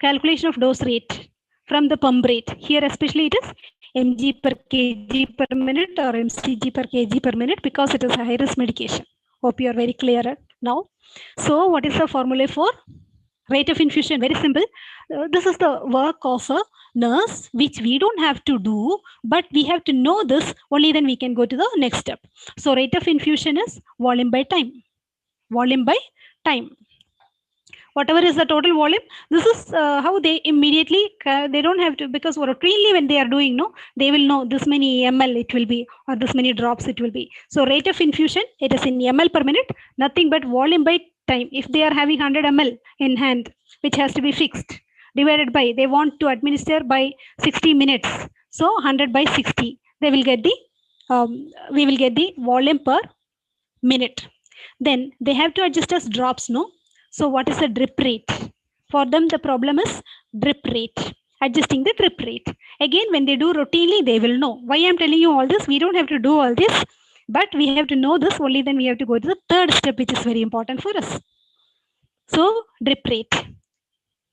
calculation of dose rate from the pump rate. Here especially it is mg per kg per minute or mcg per kg per minute because it is a high risk medication. Hope you are very clear now. So what is the formula for rate of infusion? Very simple. This is the work of a nurse, which we don't have to do, but we have to know this, only then we can go to the next step. So rate of infusion is volume by time. Volume by time. Whatever is the total volume, this is how they immediately, they don't have to, because routinely when they are doing, no, they will know this many ml it will be, or this many drops it will be. So rate of infusion, it is in ml per minute, nothing but volume by time. If they are having 100 ml in hand, which has to be fixed, divided by, they want to administer by 60 minutes. So 100 by 60, they will get the, we will get the volume per minute. Then they have to adjust as drops, no? So what is the drip rate? For them, the problem is drip rate, adjusting the drip rate. Again, when they do routinely, they will know. Why I'm telling you all this? We don't have to do all this, but we have to know this, only then we have to go to the third step, which is very important for us. So drip rate,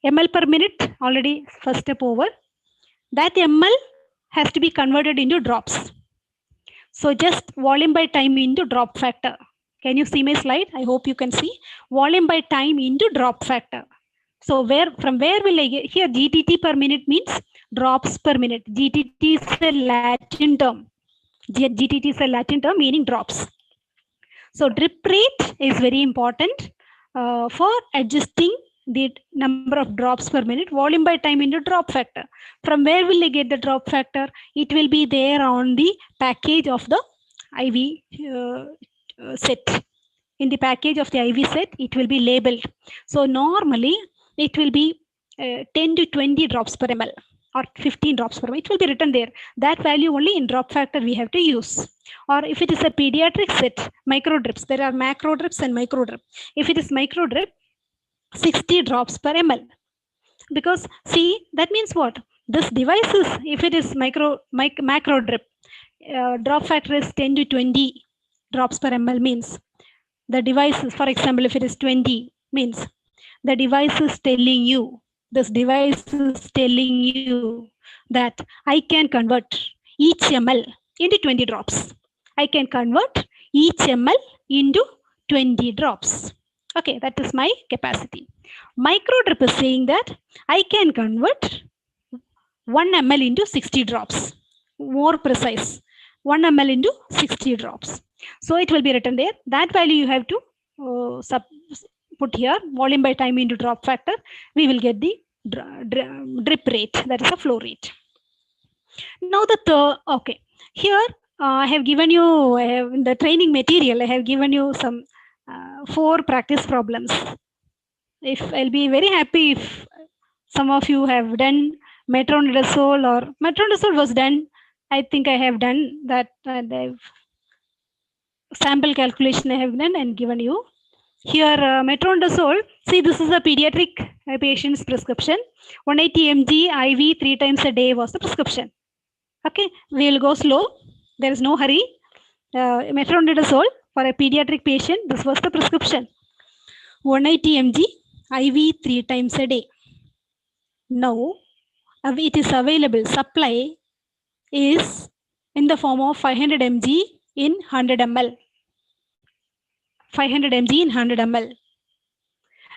ml per minute, already first step over. That ml has to be converted into drops. So just volume by time into drop factor. Can you see my slide? I hope you can see. Volume by time into drop factor. So from where will I get? Here GTT per minute means drops per minute. GTT is a Latin term. GTT is a Latin term meaning drops. So drip rate is very important for adjusting the number of drops per minute, volume by time into drop factor. From where will they get the drop factor? It will be there on the package of the IV set. In the package of the IV set, it will be labeled. So normally it will be 10 to 20 drops per ml or 15 drops per ml. It will be written there. That value only in drop factor we have to use. Or if it is a pediatric set, micro drips, there are macro drips and micro drip. If it is micro drip, 60 drops per ml. Because see, that means what? This device is, if it is macro drip, drop factor is 10 to 20 drops per ml means the device is, for example, if it is 20 means the device is telling you, this device is telling you that I can convert each ml into 20 drops. I can convert each ml into 20 drops. Okay, that is my capacity. Micro drip is saying that I can convert 1 ml into 60 drops. More precise, 1 ml into 60 drops. So it will be written there. That value you have to put here, volume by time into drop factor. We will get the drip rate, that is a flow rate. Now the third, okay, here I have given you in the training material, I have given you some 4 practice problems. If I'll be very happy if some of you have done metronidazole, or metronidazole was done. I think I have done that. Sample calculation I have done and given you. Here metronidazole, see, this is a pediatric patient's prescription. 180 mg IV 3 times a day was the prescription. Okay, we will go slow. There is no hurry. Metronidazole for a pediatric patient, this was the prescription. 180 mg IV 3 times a day. Now it is available. Supply is in the form of 500 mg in 100 ml. 500 mg in 100 ml.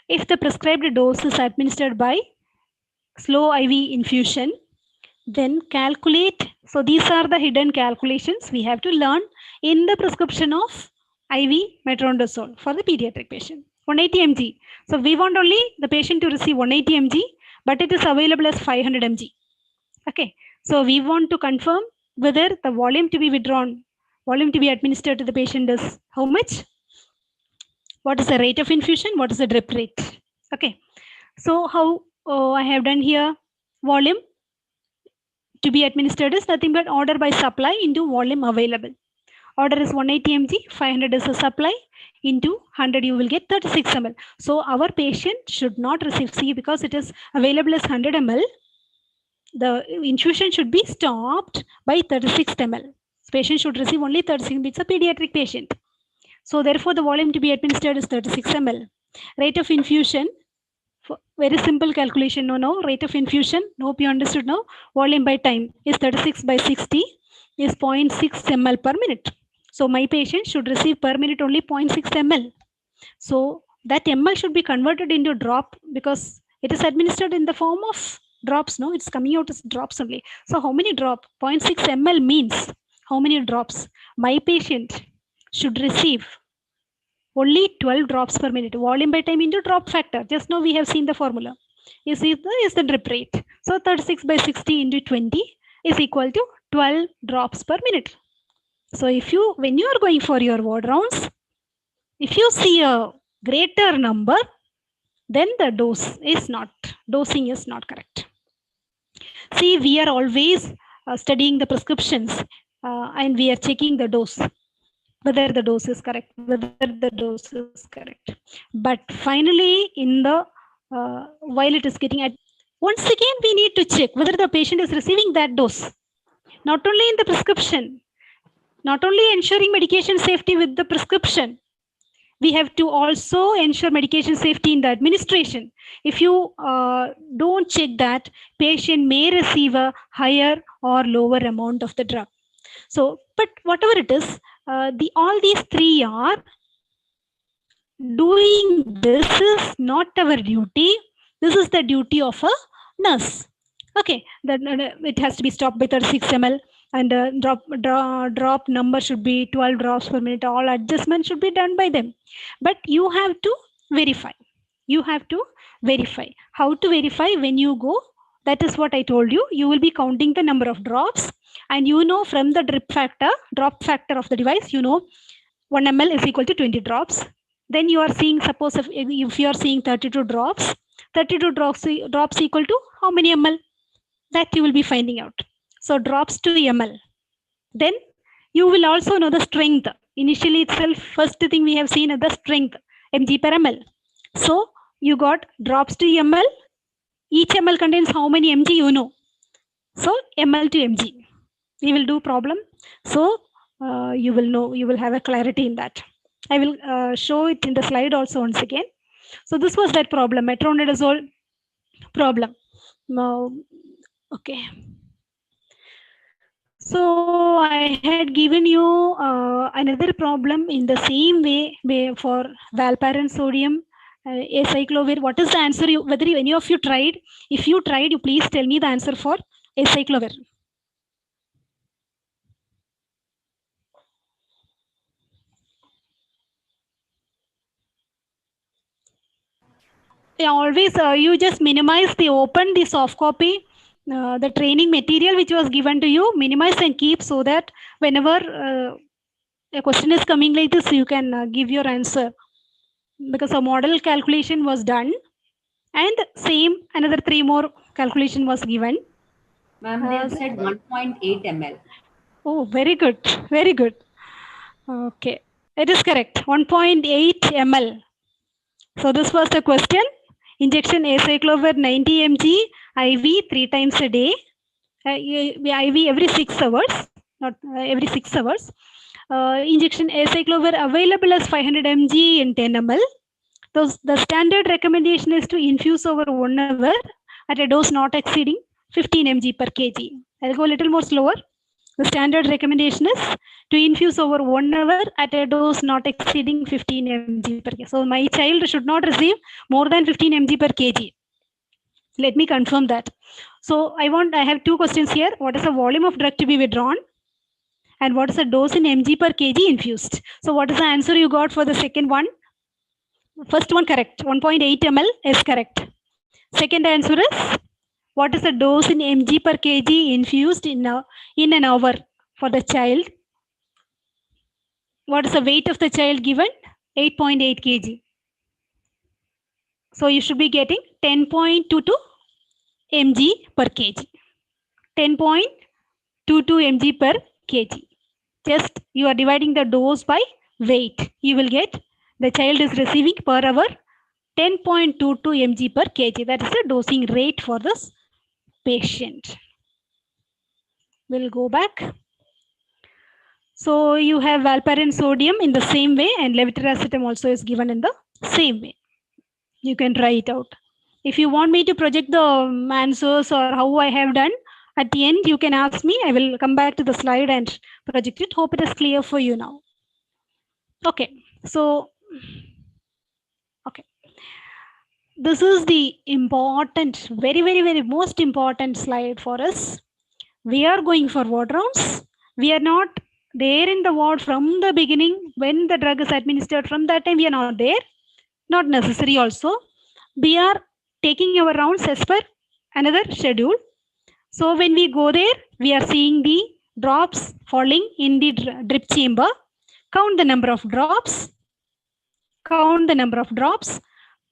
If the prescribed dose is administered by slow IV infusion, then calculate. So these are the hidden calculations we have to learn in the prescription of IV metronidazole for the pediatric patient. 180 mg. So we want only the patient to receive 180 mg, but it is available as 500 mg. Okay. So we want to confirm whether the volume to be withdrawn, volume to be administered to the patient is how much? What is the rate of infusion? What is the drip rate? Okay. So how I have done here, volume to be administered is nothing but order by supply into volume available. Order is 180 mg, 500 is a supply, into 100 you will get 36 ml. So our patient should not receive C because it is available as 100 ml. The infusion should be stopped by 36 ml. This patient should receive only 36. It's a pediatric patient. So therefore the volume to be administered is 36 ml. Rate of infusion, very simple calculation. No, rate of infusion, hope you understood now. Volume by time is 36 by 60 is 0.6 ml per minute. So my patient should receive per minute only 0.6 ml. So that ml should be converted into drop because it is administered in the form of drops. No, it's coming out as drops only. So how many drops? 0.6 ml means how many drops? My patient should receive only 12 drops per minute. Volume by time into drop factor. Just now we have seen the formula. Is the drip rate. So 36 by 60 into 20 is equal to 12 drops per minute. So when you are going for your ward rounds, if you see a greater number, then the dosing is not correct. See, we are always studying the prescriptions and we are checking the dose, whether the dose is correct, But finally, while it is getting once again, we need to check whether the patient is receiving that dose. Not only in the prescription, not only ensuring medication safety with the prescription, we have to also ensure medication safety in the administration. If you don't check that, patient may receive a higher or lower amount of the drug. So, but whatever it is, all these three are doing. This is not our duty. This is the duty of a nurse. Okay, it has to be stopped by 36 ml. And drop number should be 12 drops per minute. All adjustments should be done by them. But you have to verify. You have to verify. How to verify? When you go, that is what I told you. You will be counting the number of drops, and you know from the drop factor of the device, you know 1 ml is equal to 20 drops. Then you are seeing, suppose if you are seeing 32 drops, 32 drops equal to how many ml? That you will be finding out. So drops to ml. Then you will also know the strength. Initially itself, first thing we have seen is the strength, mg per ml. So you got drops to ml. Each ml contains how many mg, you know. So ml to mg. We will do problem. So you will know, you will have a clarity in that. I will show it in the slide also once again. So this was that problem, metronidazole problem. Now, okay. So I had given you another problem in the same way for valparin sodium, acyclovir. What is the answer? Whether any of you tried? If you tried, you please tell me the answer for acyclovir. Yeah, always you just minimize the open the soft copy, the training material which was given to you, minimize and keep, so that whenever a question is coming like this, you can give your answer, because a model calculation was done and same another 3 more calculation was given.
Ma'am, they have said 1.8 ml.
Oh, very good, very good. Okay, it is correct, 1.8 ml. So this was the question. Injection acyclovir 90 mg IV 3 times a day. IV every 6 hours, not every 6 hours. Injection acyclovir available as 500 mg in 10 ml. The standard recommendation is to infuse over 1 hour at a dose not exceeding 15 mg per kg. I'll go a little more slower. The standard recommendation is to infuse over 1 hour at a dose not exceeding 15 mg per kg. So my child should not receive more than 15 mg per kg. Let me confirm that. So I have 2 questions here. What is the volume of drug to be withdrawn? And what is the dose in mg per kg infused? So what is the answer you got for the second one? First one correct, 1.8 ml is correct. Second answer is, what is the dose in mg per kg infused in an hour for the child? What is the weight of the child given? 8.8 kg. So you should be getting 10.22 mg per kg. 10.22 mg per kg. Just you are dividing the dose by weight. You will get the child is receiving per hour 10.22 mg per kg. That is the dosing rate for this patient. We'll go back. So you have valparin sodium in the same way, and levetiracetam also is given in the same way. You can try it out. If you want me to project the answers or how I have done, at the end you can ask me. I will come back to the slide and project it. Hope it is clear for you now. Okay, so okay. This is the important, very most important slide for us. We are going for ward rounds. We are not there in the ward from the beginning. When the drug is administered, from that time we are not there. Not necessary also. We are taking our rounds as per another schedule. So when we go there, we are seeing the drops falling in the drip chamber. Count the number of drops. Count the number of drops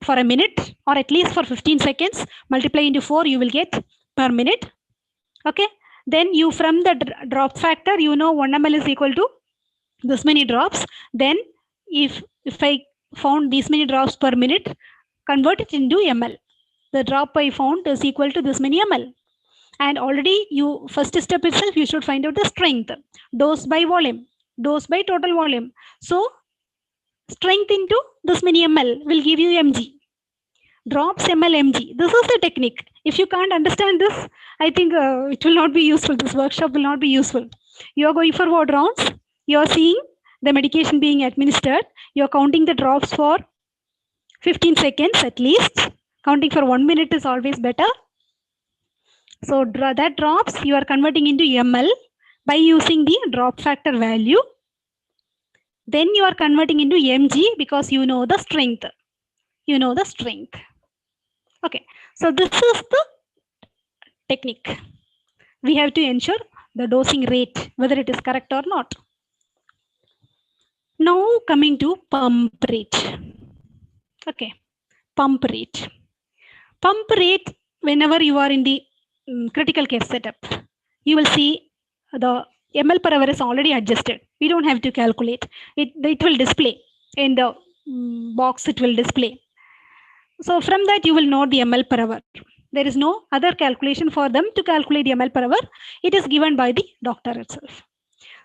for a minute, or at least for 15 seconds. Multiply into 4, you will get per minute. Okay. Then you, from the drop factor, you know 1 ml is equal to this many drops. Then if I found these many drops per minute, convert it into ml. The drop I found is equal to this many ml. And already you, first step itself, you should find out the strength. Dose by volume. Dose by total volume. So strength into this many ml will give you mg. Drops ml mg. This is the technique. If you can't understand this, I think it will not be useful. This workshop will not be useful. You are going for ward rounds. You are seeing the medication being administered. You are counting the drops for 15 seconds at least. Counting for 1 minute is always better. So that drops you are converting into ml by using the drop factor value. Then you are converting into mg because you know the strength. You know the strength. Okay, so this is the technique. We have to ensure the dosing rate, whether it is correct or not. Now coming to pump rate. Okay, pump rate. Pump rate, whenever you are in the critical care setup, you will see the ml per hour is already adjusted. We don't have to calculate. It will display in the box, it will display. So from that you will know the ml per hour. There is no other calculation for them to calculate the ml per hour. It is given by the doctor itself.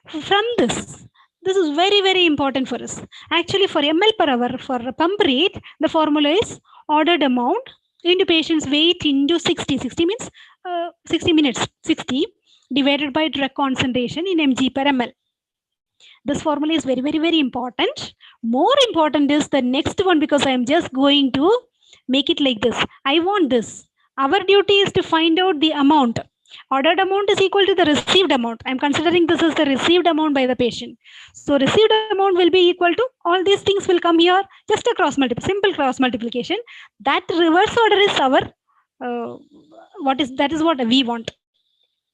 From this is very, very important for us. Actually, for ml per hour, for pump rate, the formula is ordered amount into patient's weight into 60. 60 means 60 minutes. 60 divided by drug concentration in mg per ml. This formula is very, very, very important. More important is the next one, because I am just going to make it like this. I want this. Our duty is to find out the amount. Ordered amount is equal to the received amount. I am considering this is the received amount by the patient. So received amount will be equal to, all these things will come here, just a cross multiplication, simple cross multiplication. That reverse order is our, that is what we want.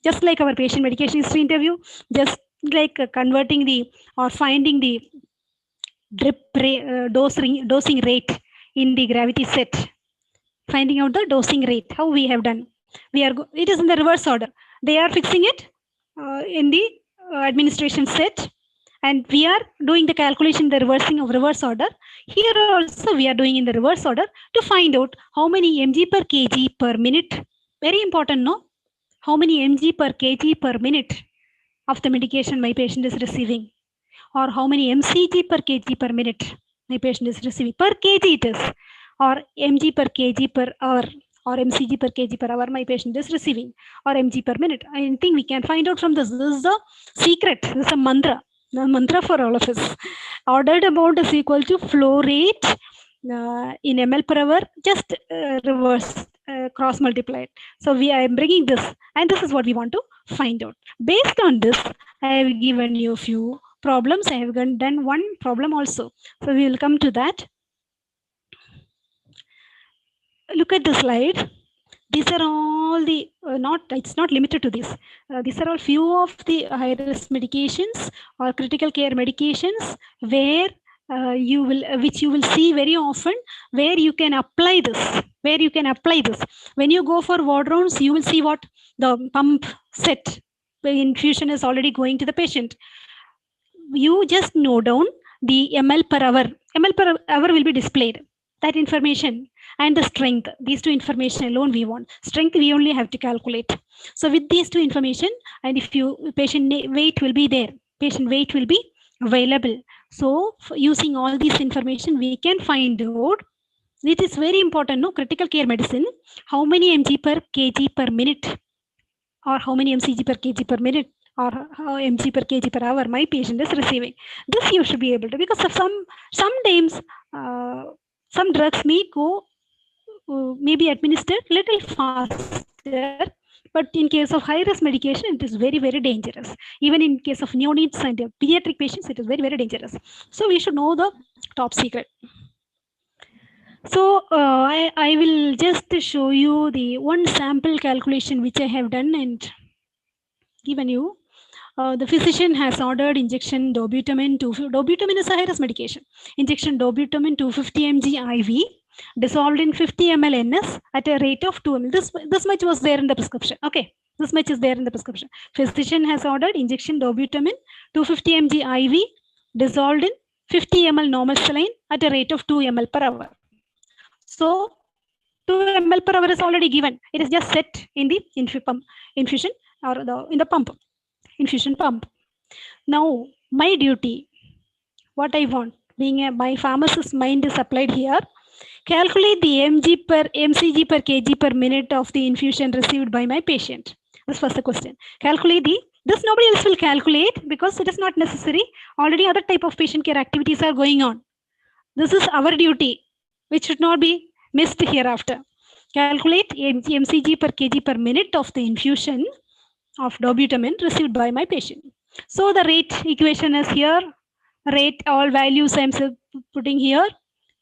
Just like our patient medication history interview, just like converting the or finding the drip dosing rate in the gravity set, finding out the dosing rate, how we have done. It is in the reverse order. They are fixing it in the administration set, and we are doing the calculation, the reversing of reverse order. Here also we are doing in the reverse order to find out how many mg per kg per minute. Very important, no? How many mg per kg per minute of the medication my patient is receiving, or how many mcg per kg per minute my patient is receiving. Per kg it is, or mg per kg per hour, or mcg per kg per hour my patient is receiving, or mg per minute. I think we can find out from this. This is the secret. This is a mantra. The mantra for all of us. Ordered amount is equal to flow rate in ml per hour, just reverse, cross multiplied. So I am bringing this, and this is what we want to find out. Based on this, I have given you a few problems. I have done one problem also. So we will come to that. Look at the slide. These are all the it's not limited to this. These are all few of the high risk medications or critical care medications where which you will see very often, where you can apply this. When you go for ward rounds, you will see what the pump set, the infusion is already going to the patient. You just note down the ml per hour. Ml per hour will be displayed. That information and the strength, these two information alone we want. Strength we only have to calculate. So with these two information, and if patient weight will be there, patient weight will be available. So using all this information, we can find out. It is very important, no? Critical care medicine, how many mg per kg per minute, or how many mcg per kg per minute, or how mg per kg per hour my patient is receiving. This you should be able to, because of sometimes some drugs may go be administered little faster, but in case of high risk medication, it is very, very dangerous. Even in case of neonates and pediatric patients, it is very, very dangerous. So we should know the top secret. So I will just show you the one sample calculation which I have done and given you. The physician has ordered injection dobutamine. Dobutamine is a high risk medication. Injection dobutamine 250 mg IV dissolved in 50 ml NS at a rate of 2 ml. This much was there in the prescription. Okay, this much is there in the prescription. Physician has ordered injection dobutamine 250 mg IV dissolved in 50 ml normal saline at a rate of 2 ml per hour. So 2 ml per hour is already given. It is just set in the infusion or in the pump, infusion pump. Now my duty, what I want, being my pharmacist mind is applied here. Calculate the mcg per kg per minute of the infusion received by my patient. This was the question. Calculate this nobody else will calculate, because it is not necessary. Already other type of patient care activities are going on. This is our duty, which should not be missed hereafter. Calculate mcg per kg per minute of the infusion of dobutamine received by my patient. So the rate equation is here. Rate, all values I am putting here.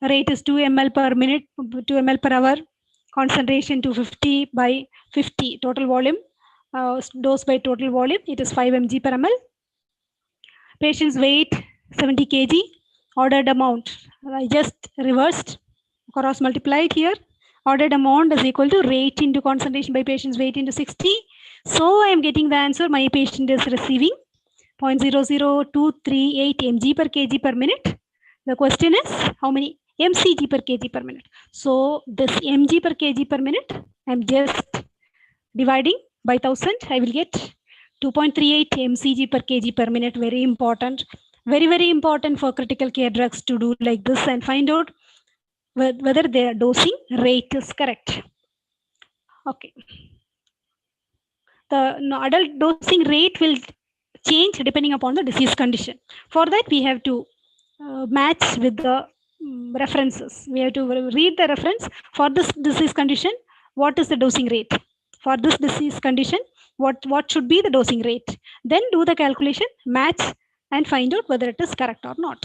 Rate is 2 ml per minute, 2 ml per hour. concentration 250 by 50 total volume, dose by total volume, it is 5 mg per ml. Patient's weight 70 kg, ordered amount, I just reversed, cross multiplied here. Ordered amount is equal to rate into concentration by patient's weight into 60. So I am getting the answer, my patient is receiving 0.00238 mg per kg per minute. The question is how many mcg per kg per minute. So this mg per kg per minute, I am just dividing by 1000. I will get 2.38 mcg per kg per minute. Very important. Very, very important for critical care drugs to do like this and find out whether their dosing rate is correct. Okay. The adult dosing rate will change depending upon the disease condition. For that, we have to match with the references. We have to read the reference for this disease condition. What is the dosing rate? For this disease condition, what should be the dosing rate? Then do the calculation, match, and find out whether it is correct or not.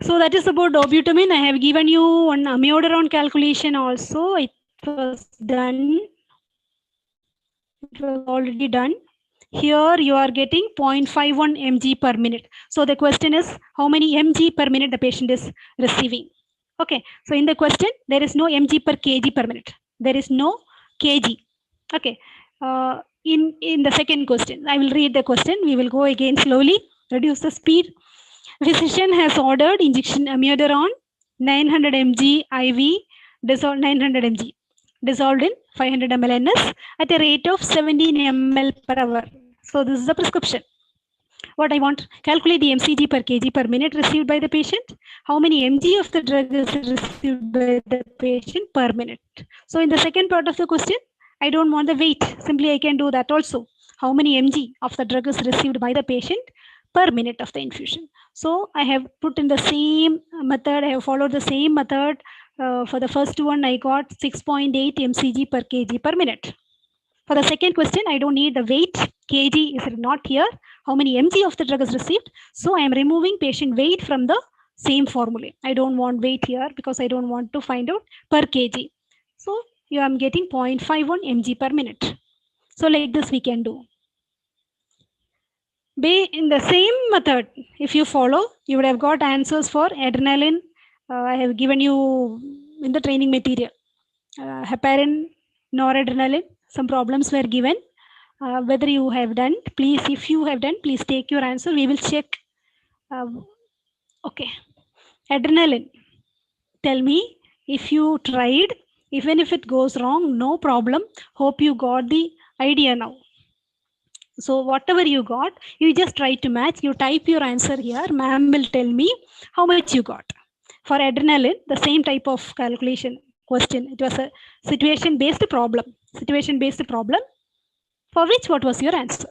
So that is about dobutamine. I have given you one amiodarone calculation also. It was done. It was already done. Here you are getting 0.51 mg per minute. So the question is how many mg per minute the patient is receiving. Okay. So in the question, there is no mg per kg per minute. There is no kg. Okay. In the second question, I will read the question. We will go again slowly. Reduce the speed. Physician has ordered injection amiodarone 900 mg IV, dissolved 900 mg, dissolved in 500 ml NS at a rate of 17 ml per hour. So this is the prescription. What I want, calculate the mcg per kg per minute received by the patient. How many mg of the drug is received by the patient per minute? So in the second part of the question, I don't want the weight. Simply I can do that also. How many mg of the drug is received by the patient per minute of the infusion. So I have put in the same method. I have followed the same method. For the first one, I got 6.8 mcg per kg per minute. For the second question, I don't need the weight. Kg is not here. How many mg of the drug is received? So I am removing patient weight from the same formula. I don't want weight here because I don't want to find out per kg. So you am getting 0.51 mg per minute. So like this we can do. In the same method, if you follow, you would have got answers for adrenaline. I have given you in the training material. Heparin, noradrenaline, some problems were given. Whether you have done, please, if you have done, please take your answer. We will check. Okay. Adrenaline. Tell me if you tried, even if it goes wrong, no problem. Hope you got the idea now. So whatever you got, you just try to match. You type your answer here. Ma'am will tell me how much you got. For adrenaline, the same type of calculation question. It was a situation-based problem. Situation-based problem. For which, what was your answer?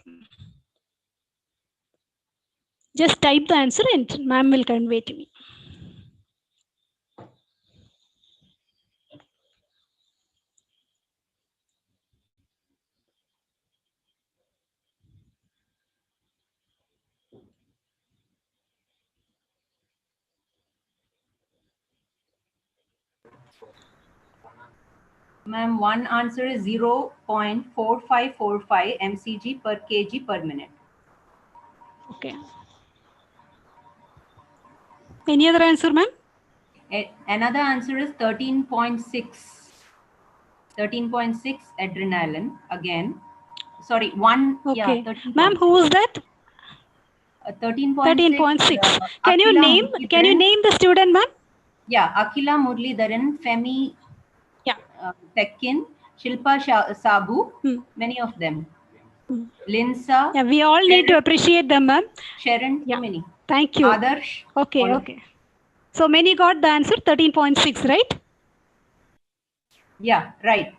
Just type the answer and ma'am will convey to me.
Ma'am, one answer is 0.4545 mcg per kg per minute.
Okay. Any other answer, ma'am?
Another answer is 13.6. 13.6 adrenaline again. Sorry, one.
Okay.
Yeah,
Ma'am, who was that? 13.6. Can you name the student, ma'am?
Yeah, Akhila Murlidharan, Femi.
Yeah.
Tekin, Shilpa Sabu, many of them. Linsa.
Yeah, we all need to appreciate them, ma'am.
Sharon, too many.
Thank you.
Adarsh.
Okay, okay. So many got the answer 13.6, right?
Yeah, right.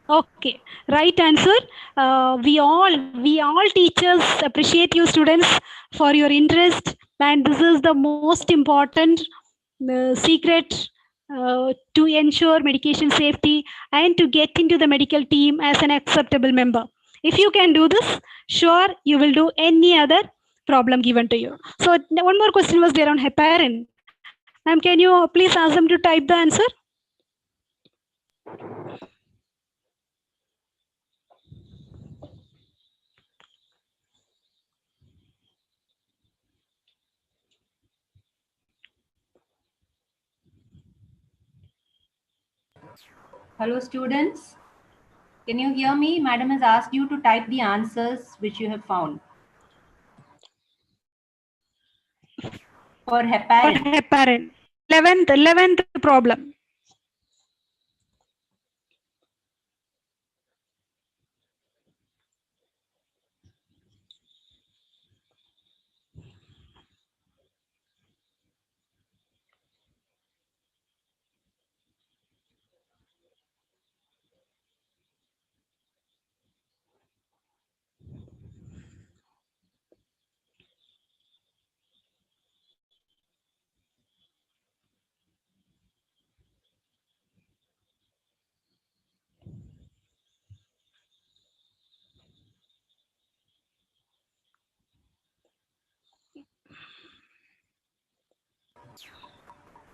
Okay, right answer. We all teachers appreciate you students for your interest, and this is the most important secret to ensure medication safety and to get into the medical team as an acceptable member. If you can do this, sure you will do any other problem given to you. So one more question was there on heparin. Ma'am, Ma'am, can you please ask them to type the answer?
Hello, students. Can you hear me? Madam has asked you to type the answers which you have found. For
For
heparin.
heparin. 11th problem.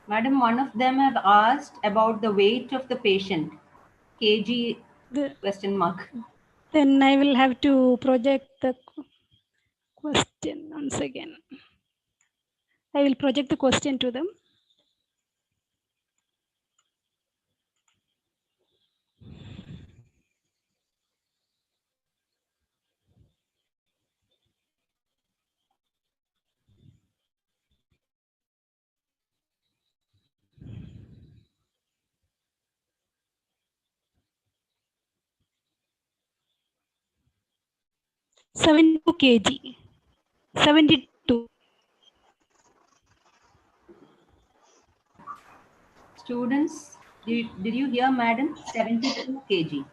Madam, one of them have asked about the weight of the patient. kg question mark.
Then I will have to project the question once again. I will project the question to them. Seventy-two kg. 72.
Students, did you hear, madam? 72 kg.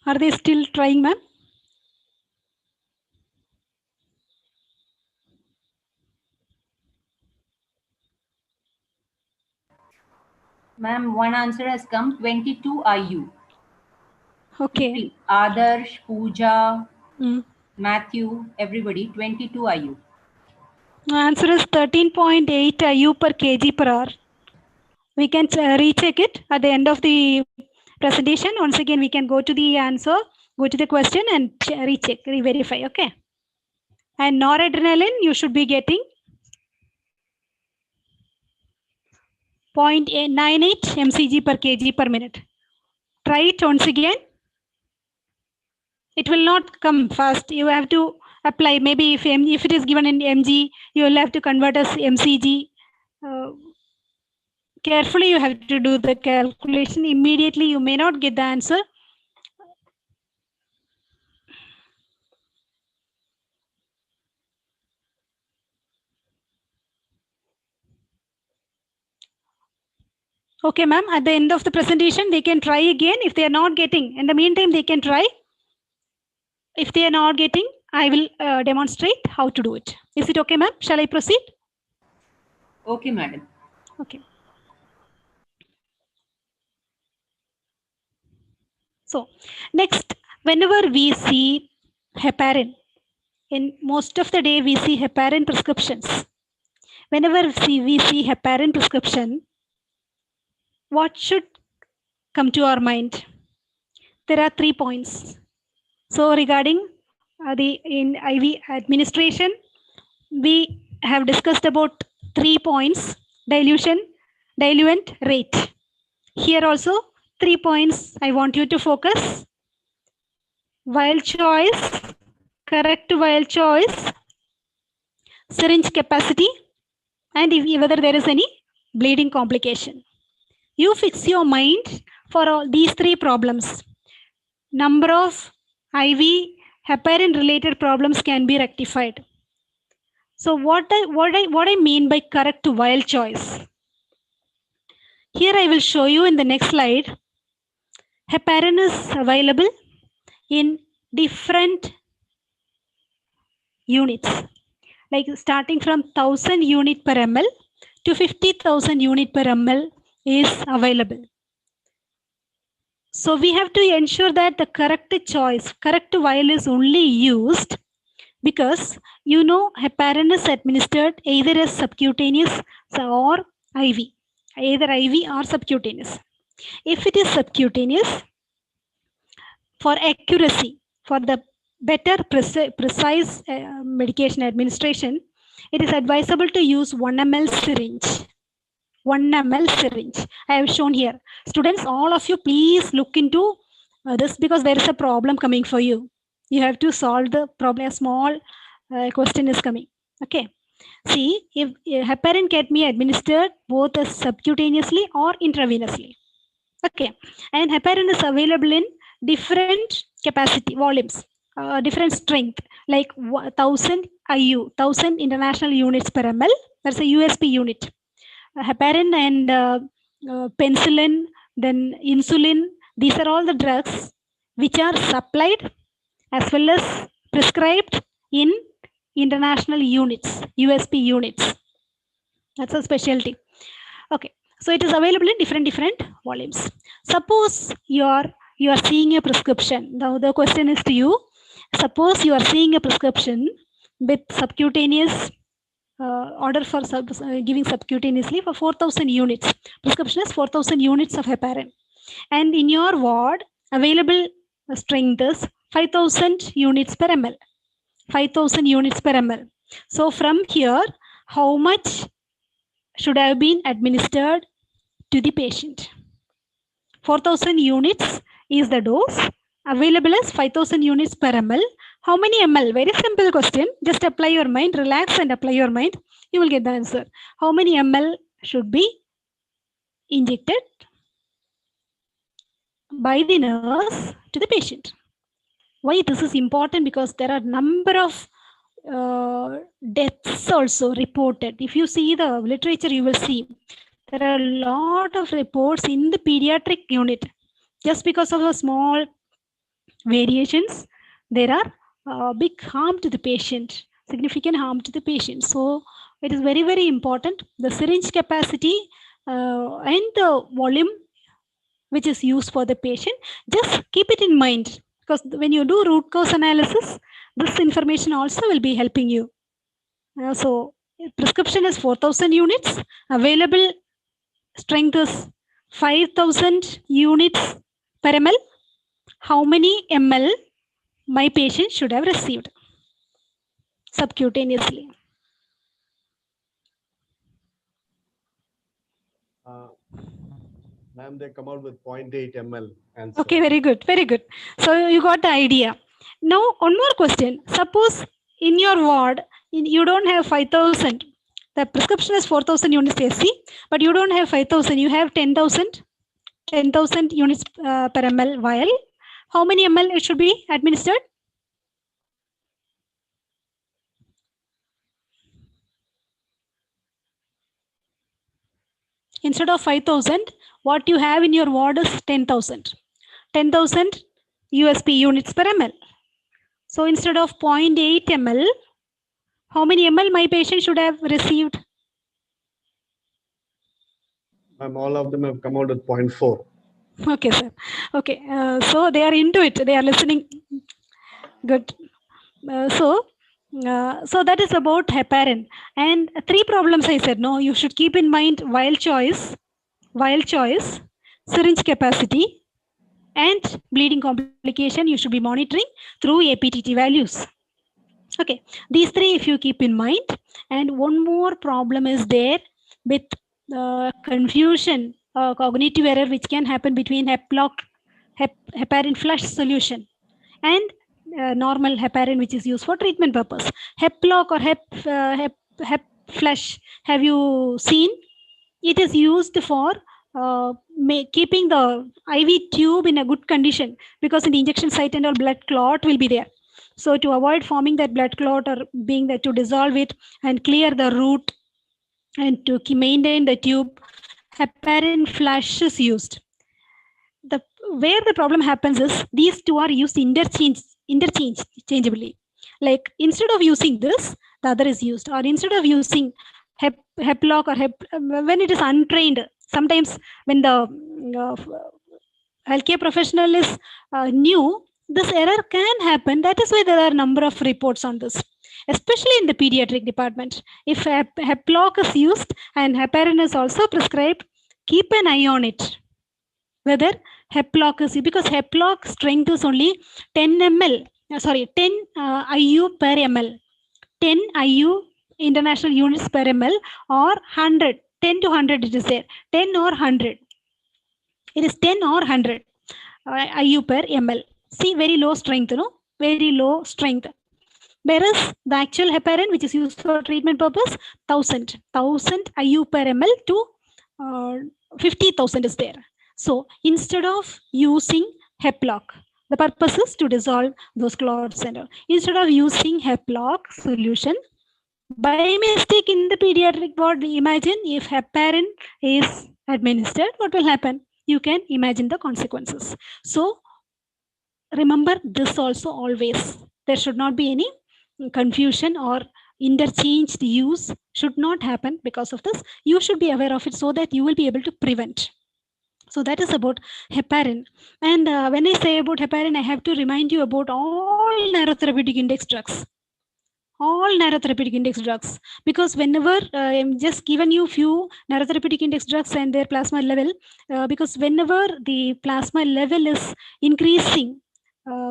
Are they still trying, ma'am?
Ma'am, one answer has come, 22 IU.
Okay.
Adarsh, Pooja,
Mm.
Matthew, everybody, 22 IU.
Answer is 13.8 IU per kg per hour. We can recheck it at the end of the presentation. Once again, we can go to the answer, go to the question and recheck, re-verify. Okay. And noradrenaline, you should be getting 0.98 mcg per kg per minute. Try it once again. It will not come fast. You have to apply. Maybe if it is given in mg, you will have to convert as mcg. Carefully, you have to do the calculation. Immediately, you may not get the answer. Okay, ma'am. At the end of the presentation, they can try again. If they are not getting, in the meantime, they can try. If they are not getting, I will demonstrate how to do it. Is it okay, ma'am? Shall I proceed?
Okay, madam.
Okay. So, next, whenever we see heparin, in most of the day, we see heparin prescriptions. Whenever we see heparin prescription, what should come to our mind? there are 3 points. So regarding in IV administration, we have discussed about 3 points: dilution, diluent, rate. Here also 3 points I want you to focus: vial choice, correct vial choice, syringe capacity, and whether there is any bleeding complication. You fix your mind for all these 3 problems. Number of IV heparin related problems can be rectified. So what I mean by correct vial choice? Here I will show you in the next slide. Heparin is available in different units, like starting from 1000 unit per ml to 50,000 unit per ml is available. So we have to ensure that the correct choice, correct vial is only used, because you know heparin is administered either as subcutaneous or IV, either IV or subcutaneous. If it is subcutaneous, for accuracy, for the better precise medication administration, it is advisable to use 1 ml syringe. 1 ml syringe. I have shown here. Students, all of you, please look into this, because there is a problem coming for you. You have to solve the problem. A small question is coming. Okay. See, if heparin can be administered both as subcutaneously or intravenously. Okay. And heparin is available in different capacity, volumes, different strength, like 1000 IU, 1000 international units per ml. That's a USP unit. Heparin and penicillin, then insulin, these are all the drugs which are supplied as well as prescribed in international units, USP units. That's a specialty. Okay, so it is available in different volumes. Suppose you are seeing a prescription. The question is to you. Suppose you are seeing a prescription with subcutaneous order for giving subcutaneously for 4,000 units. Prescription is 4,000 units of heparin, and in your ward available strength is 5,000 units per ml. 5,000 units per ml. So from here, how much should have been administered to the patient? 4,000 units is the dose. Available as 5,000 units per ml. How many ml? Very simple question. Just apply your mind, relax and apply your mind. You will get the answer. How many ml should be injected by the nurse to the patient? Why this is important? Because there are number of deaths also reported. If you see the literature, you will see there are a lot of reports in the pediatric unit. Just because of a small variations, there are big harm to the patient, significant harm to the patient. So it is very important. The syringe capacity and the volume which is used for the patient, just keep it in mind, because when you do root cause analysis, this information also will be helping you. So prescription is 4,000 units. Available strength is 5,000 units per ml. How many ml my patient should have received subcutaneously?
Ma'am, they come out with 0.8 ml answer.
Okay, very good, very good. So you got the idea. Now one more question. Suppose in your ward, you don't have 5,000. The prescription is 4,000 units AC, but you don't have 5,000. You have 10,000 units per ml vial. How many ml it should be administered? Instead of 5,000, what you have in your ward is 10,000. 10,000 USP units per ml. So instead of 0.8 ml, how many ml my patient should have received?
All of them have come out with 0.4.
Okay, sir. Okay, so they are into it. They are listening. Good. So that is about heparin. And 3 problems I said. No, you should keep in mind vial choice, syringe capacity, And bleeding complication, you should be monitoring through APTT values. Okay, these three if you keep in mind. And one more problem is there with confusion, cognitive error which can happen between heparin flush solution and normal heparin which is used for treatment purpose. Heplock or hep flush, have you seen? It is used for keeping the IV tube in a good condition, because in the injection site and all blood clot will be there. So to avoid forming that blood clot or being there to dissolve it and clear the root and to maintain the tube, heparin flush is used. Where the problem happens is these two are used interchangeably. Like instead of using this, the other is used, or instead of using heplock or when it is untrained, sometimes when the healthcare professional is new, this error can happen. That is why there are a number of reports on this, especially in the pediatric department. If heplock is used and heparin is also prescribed, keep an eye on it. Whether heplock is, because heplock strength is only 10 ml, 10 IU per ml, 10 IU international units per ml, or 100, 10 to 100 it is there, 10 or 100. It is 10 or 100 IU per ml. See, very low strength, very low strength. Whereas the actual heparin, which is used for treatment purpose, 1000 IU per ml to 50,000 is there. So instead of using heplock, the purpose is to dissolve those clots and all. Instead of using heplock solution, by mistake in the pediatric ward, imagine if heparin is administered, what will happen? You can imagine the consequences. So remember this also always. There should not be any confusion or interchanged use should not happen because of this. You should be aware of it so that you will be able to prevent. So that is about heparin. And when I say about heparin, I have to remind you about all narrow therapeutic index drugs. All narrow therapeutic index drugs. Because whenever I'm just given you few narrow therapeutic index drugs and their plasma level, because whenever the plasma level is increasing,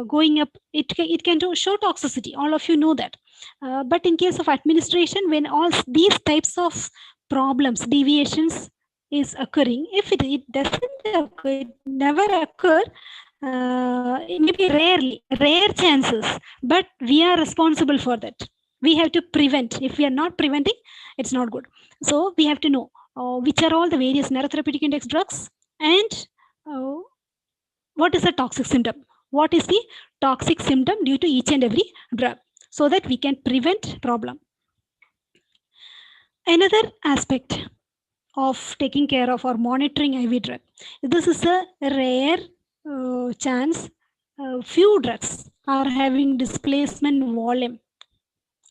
going up, it can show toxicity. All of you know that. But in case of administration, when all these types of problems, deviations is occurring, if it doesn't occur, it never occur, it may be rare chances, but we are responsible for that. We have to prevent. If we are not preventing, it's not good. So we have to know which are all the various narrow therapeutic index drugs and what is the toxic symptom. What is the toxic symptom due to each and every drug, so that we can prevent problem. Another aspect of taking care of or monitoring IV drug. This is a rare chance. Few drugs are having displacement volume.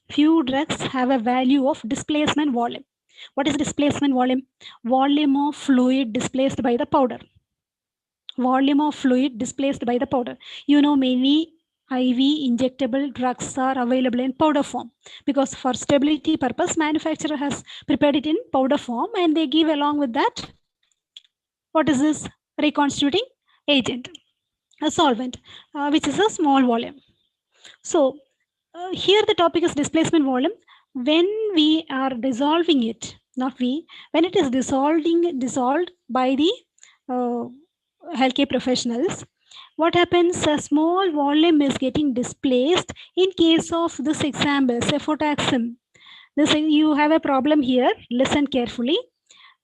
Few drugs have a value of displacement volume. What is displacement volume? Volume of fluid displaced by the powder. Volume of fluid displaced by the powder. You know, many IV injectable drugs are available in powder form, because for stability purpose, manufacturer has prepared it in powder form, and they give along with that, what is this? Reconstituting agent, a solvent, which is a small volume. So here the topic is displacement volume. When we are dissolving it, when it is dissolved by the healthcare professionals, what happens? A small volume is getting displaced. In case of this example, cefotaxime, you have a problem here. Listen carefully.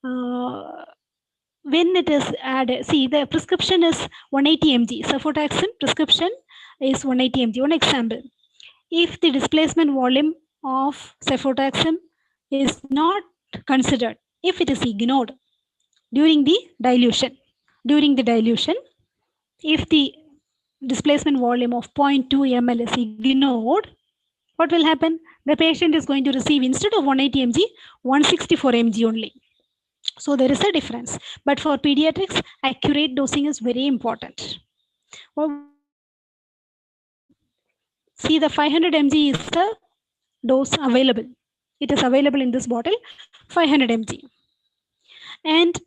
When it is added, see, the prescription is 180 mg. Cefotaxime prescription is 180 mg. One example. If the displacement volume of cefotaxime is not considered, if it is ignored during the dilution, if the displacement volume of 0.2 ml is ignored, what will happen? The patient is going to receive, instead of 180 mg, 164 mg only. So there is a difference. But for pediatrics, accurate dosing is very important. Well, see, the 500 mg is the dose available. It is available in this bottle, 500 mg. And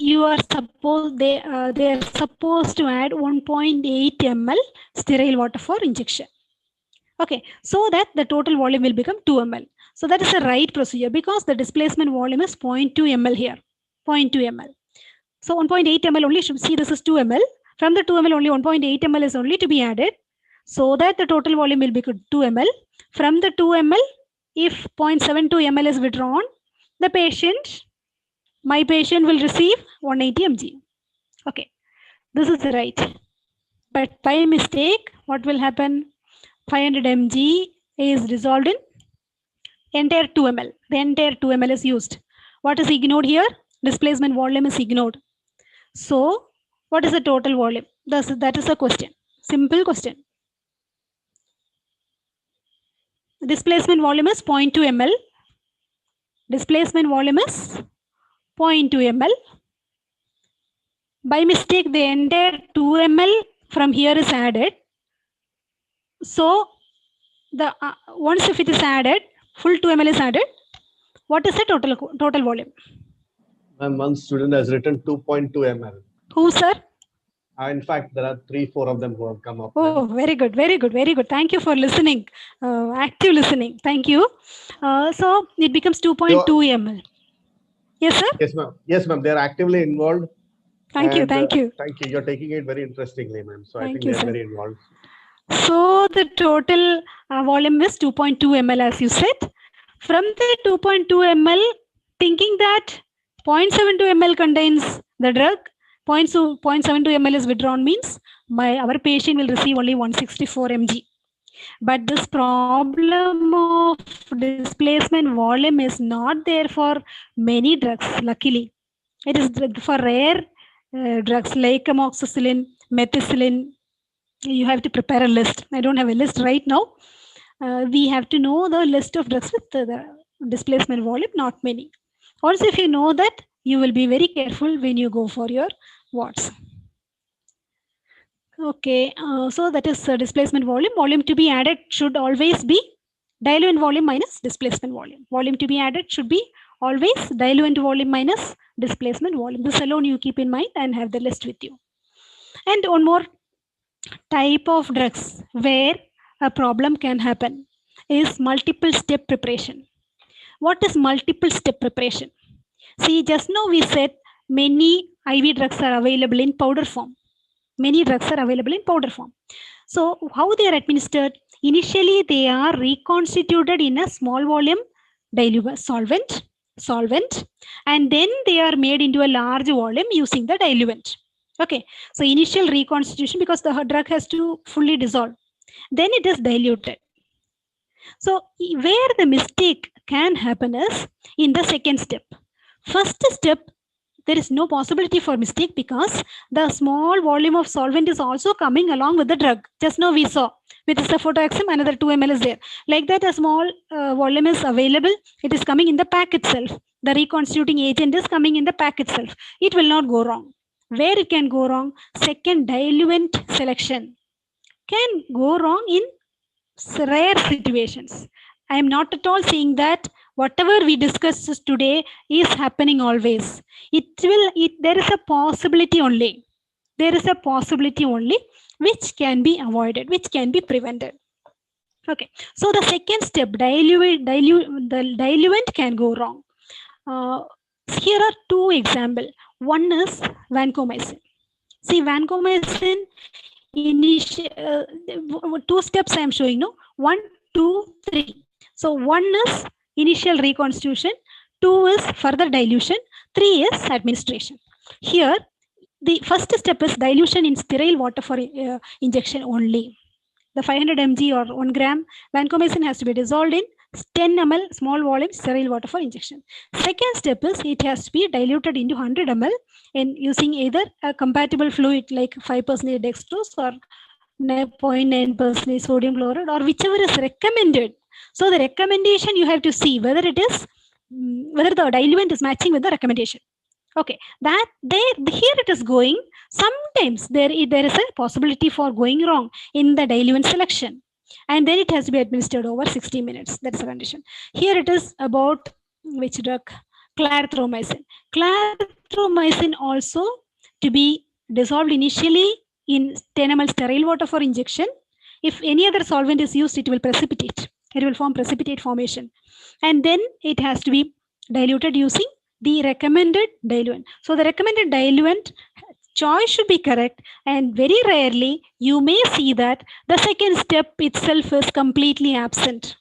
you are supposed they are supposed to add 1.8 ml sterile water for injection. Okay, so that the total volume will become 2 ml. So that is the right procedure because the displacement volume is 0.2 ml here, 0.2 ml. So 1.8 ml only should see this is 2 ml. From the 2 ml only 1.8 ml is only to be added so that the total volume will be 2 ml. From the 2 ml, if 0.72 ml is withdrawn, my patient will receive 180 mg. Okay, this is right. But by mistake, what will happen? 500 mg is dissolved in entire 2 ml. The entire 2 ml is used. What is ignored here? Displacement volume is ignored. So, what is the total volume? That is a question. Simple question. Displacement volume is 0.2 ml. Displacement volume is 0.2 ml. By mistake, the entire 2 ml from here is added. So, the once if it is added, full 2 ml is added. What is the total volume?
One student has written 2.2 ml.
Who, sir?
In fact, there are 3-4 of them who have come up.
Oh, very good, very good, very good. Thank you for listening, active listening. Thank you. So it becomes 2.2 ml. Yes, sir?
Yes, ma'am. Yes, ma'am. They are actively involved.
Thank you, thank you.
Thank you. You're taking it very interestingly, ma'am. So
Thank
I think
you,
they are
sir.
very involved.
So the total volume is 2.2 ml as you said. From the 2.2 ml, thinking that 0.72 ml contains the drug, 0.72 ml is withdrawn means our patient will receive only 164 mg. But this problem of displacement volume is not there for many drugs, luckily. It is for rare drugs like amoxicillin, methicillin. You have to prepare a list. I don't have a list right now. We have to know the list of drugs with the displacement volume, not many. Also, if you know that, you will be very careful when you go for your wards. Okay, so that is displacement volume. Volume to be added should always be diluent volume minus displacement volume. Volume to be added should be always diluent volume minus displacement volume. This alone you keep in mind and have the list with you. And one more type of drugs where a problem can happen is multiple step preparation. What is multiple step preparation? See, just now we said many IV drugs are available in powder form. Many drugs are available in powder form. So how they are administered? Initially, they are reconstituted in a small volume diluent solvent, and then they are made into a large volume using the diluent. Okay, so initial reconstitution because the drug has to fully dissolve. Then it is diluted. So where the mistake can happen is in the second step. First step, there is no possibility for mistake because the small volume of solvent is also coming along with the drug. Just now we saw with cefotaxime another 2 ml is there. Like that a small volume is available. It is coming in the pack itself. The reconstituting agent is coming in the pack itself. It will not go wrong. Where it can go wrong? Second, diluent selection can go wrong in rare situations. I am not at all saying that whatever we discussed today is happening always. There is a possibility only. There is a possibility only which can be avoided, which can be prevented. Okay. So the second step, the diluent can go wrong. Here are two examples. One is vancomycin. See, vancomycin, initial 2 steps I am showing. No, 1, 2, 3. So 1 is initial reconstitution, 2 is further dilution, 3 is administration. Here, the first step is dilution in sterile water for injection only. The 500 mg or 1 gram vancomycin has to be dissolved in 10 ml small volume sterile water for injection. Second step is it has to be diluted into 100 ml in using either a compatible fluid like 5% dextrose or 0.9% sodium chloride or whichever is recommended. So the recommendation you have to see whether the diluent is matching with the recommendation. Okay, that here it is going. Sometimes there is a possibility for going wrong in the diluent selection, and then it has to be administered over 60 minutes. That's a condition. Here it is about which drug? Clarithromycin. erythromycin also to be dissolved initially in 10 ml sterile water for injection. If any other solvent is used, it will precipitate. It will form precipitate formation. And then it has to be diluted using the recommended diluent. So the recommended diluent choice should be correct, and very rarely you may see that the second step itself is completely absent.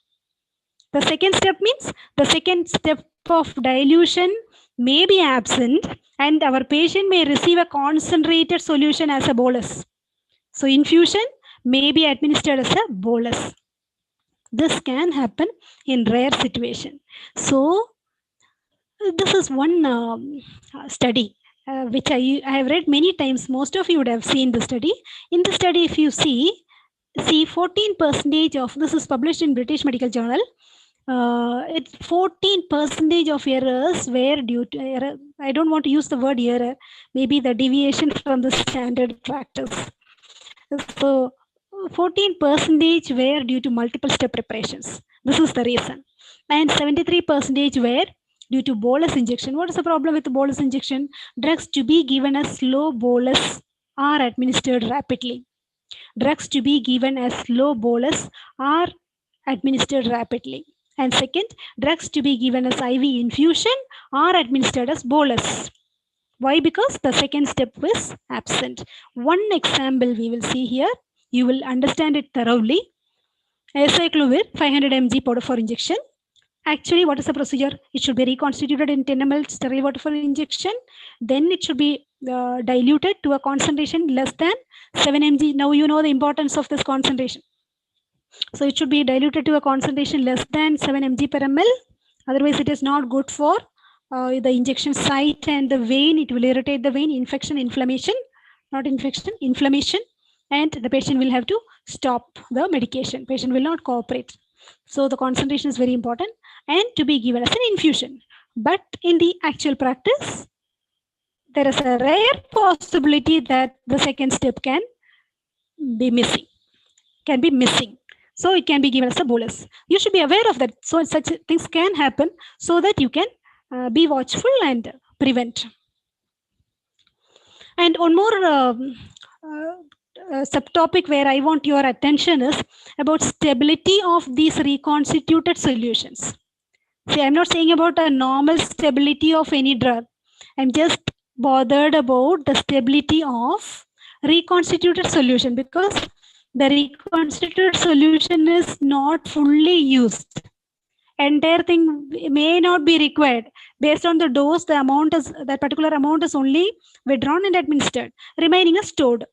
The second step means the second step of dilution may be absent, and our patient may receive a concentrated solution as a bolus. So infusion may be administered as a bolus. This can happen in rare situation. So this is one study which I have read many times. Most of you would have seen the study. In the study, if you see 14% of, this is published in British Medical Journal, it's 14% of errors were due to error. I don't want to use the word error, maybe the deviation from the standard practice. So 14% were due to multiple step preparations. This is the reason. And 73% were due to bolus injection. What is the problem with the bolus injection? Drugs to be given as slow bolus are administered rapidly. Drugs to be given as slow bolus are administered rapidly. And second, drugs to be given as IV infusion are administered as bolus. Why? Because the second step is absent. One example we will see here. You will understand it thoroughly. Acyclovir 500 mg powder for injection. Actually, what is the procedure? It should be reconstituted in 10 ml sterile water for injection. Then it should be diluted to a concentration less than 7 mg. Now you know the importance of this concentration. So it should be diluted to a concentration less than 7 mg per ml. Otherwise, it is not good for the injection site and the vein. It will irritate the vein, infection, inflammation, not infection, inflammation. And the patient will have to stop the medication. Patient will not cooperate. So the concentration is very important and to be given as an infusion. But in the actual practice, there is a rare possibility that the second step can be missing. So it can be given as a bolus. You should be aware of that. So such things can happen so that you can be watchful and prevent. And one more subtopic where I want your attention is about stability of these reconstituted solutions. See, I'm not saying about a normal stability of any drug. I'm just bothered about the stability of reconstituted solution, because the reconstituted solution is not fully used. Entire thing may not be required. Based on the dose, the amount is, that particular amount is only withdrawn and administered, remaining is stored.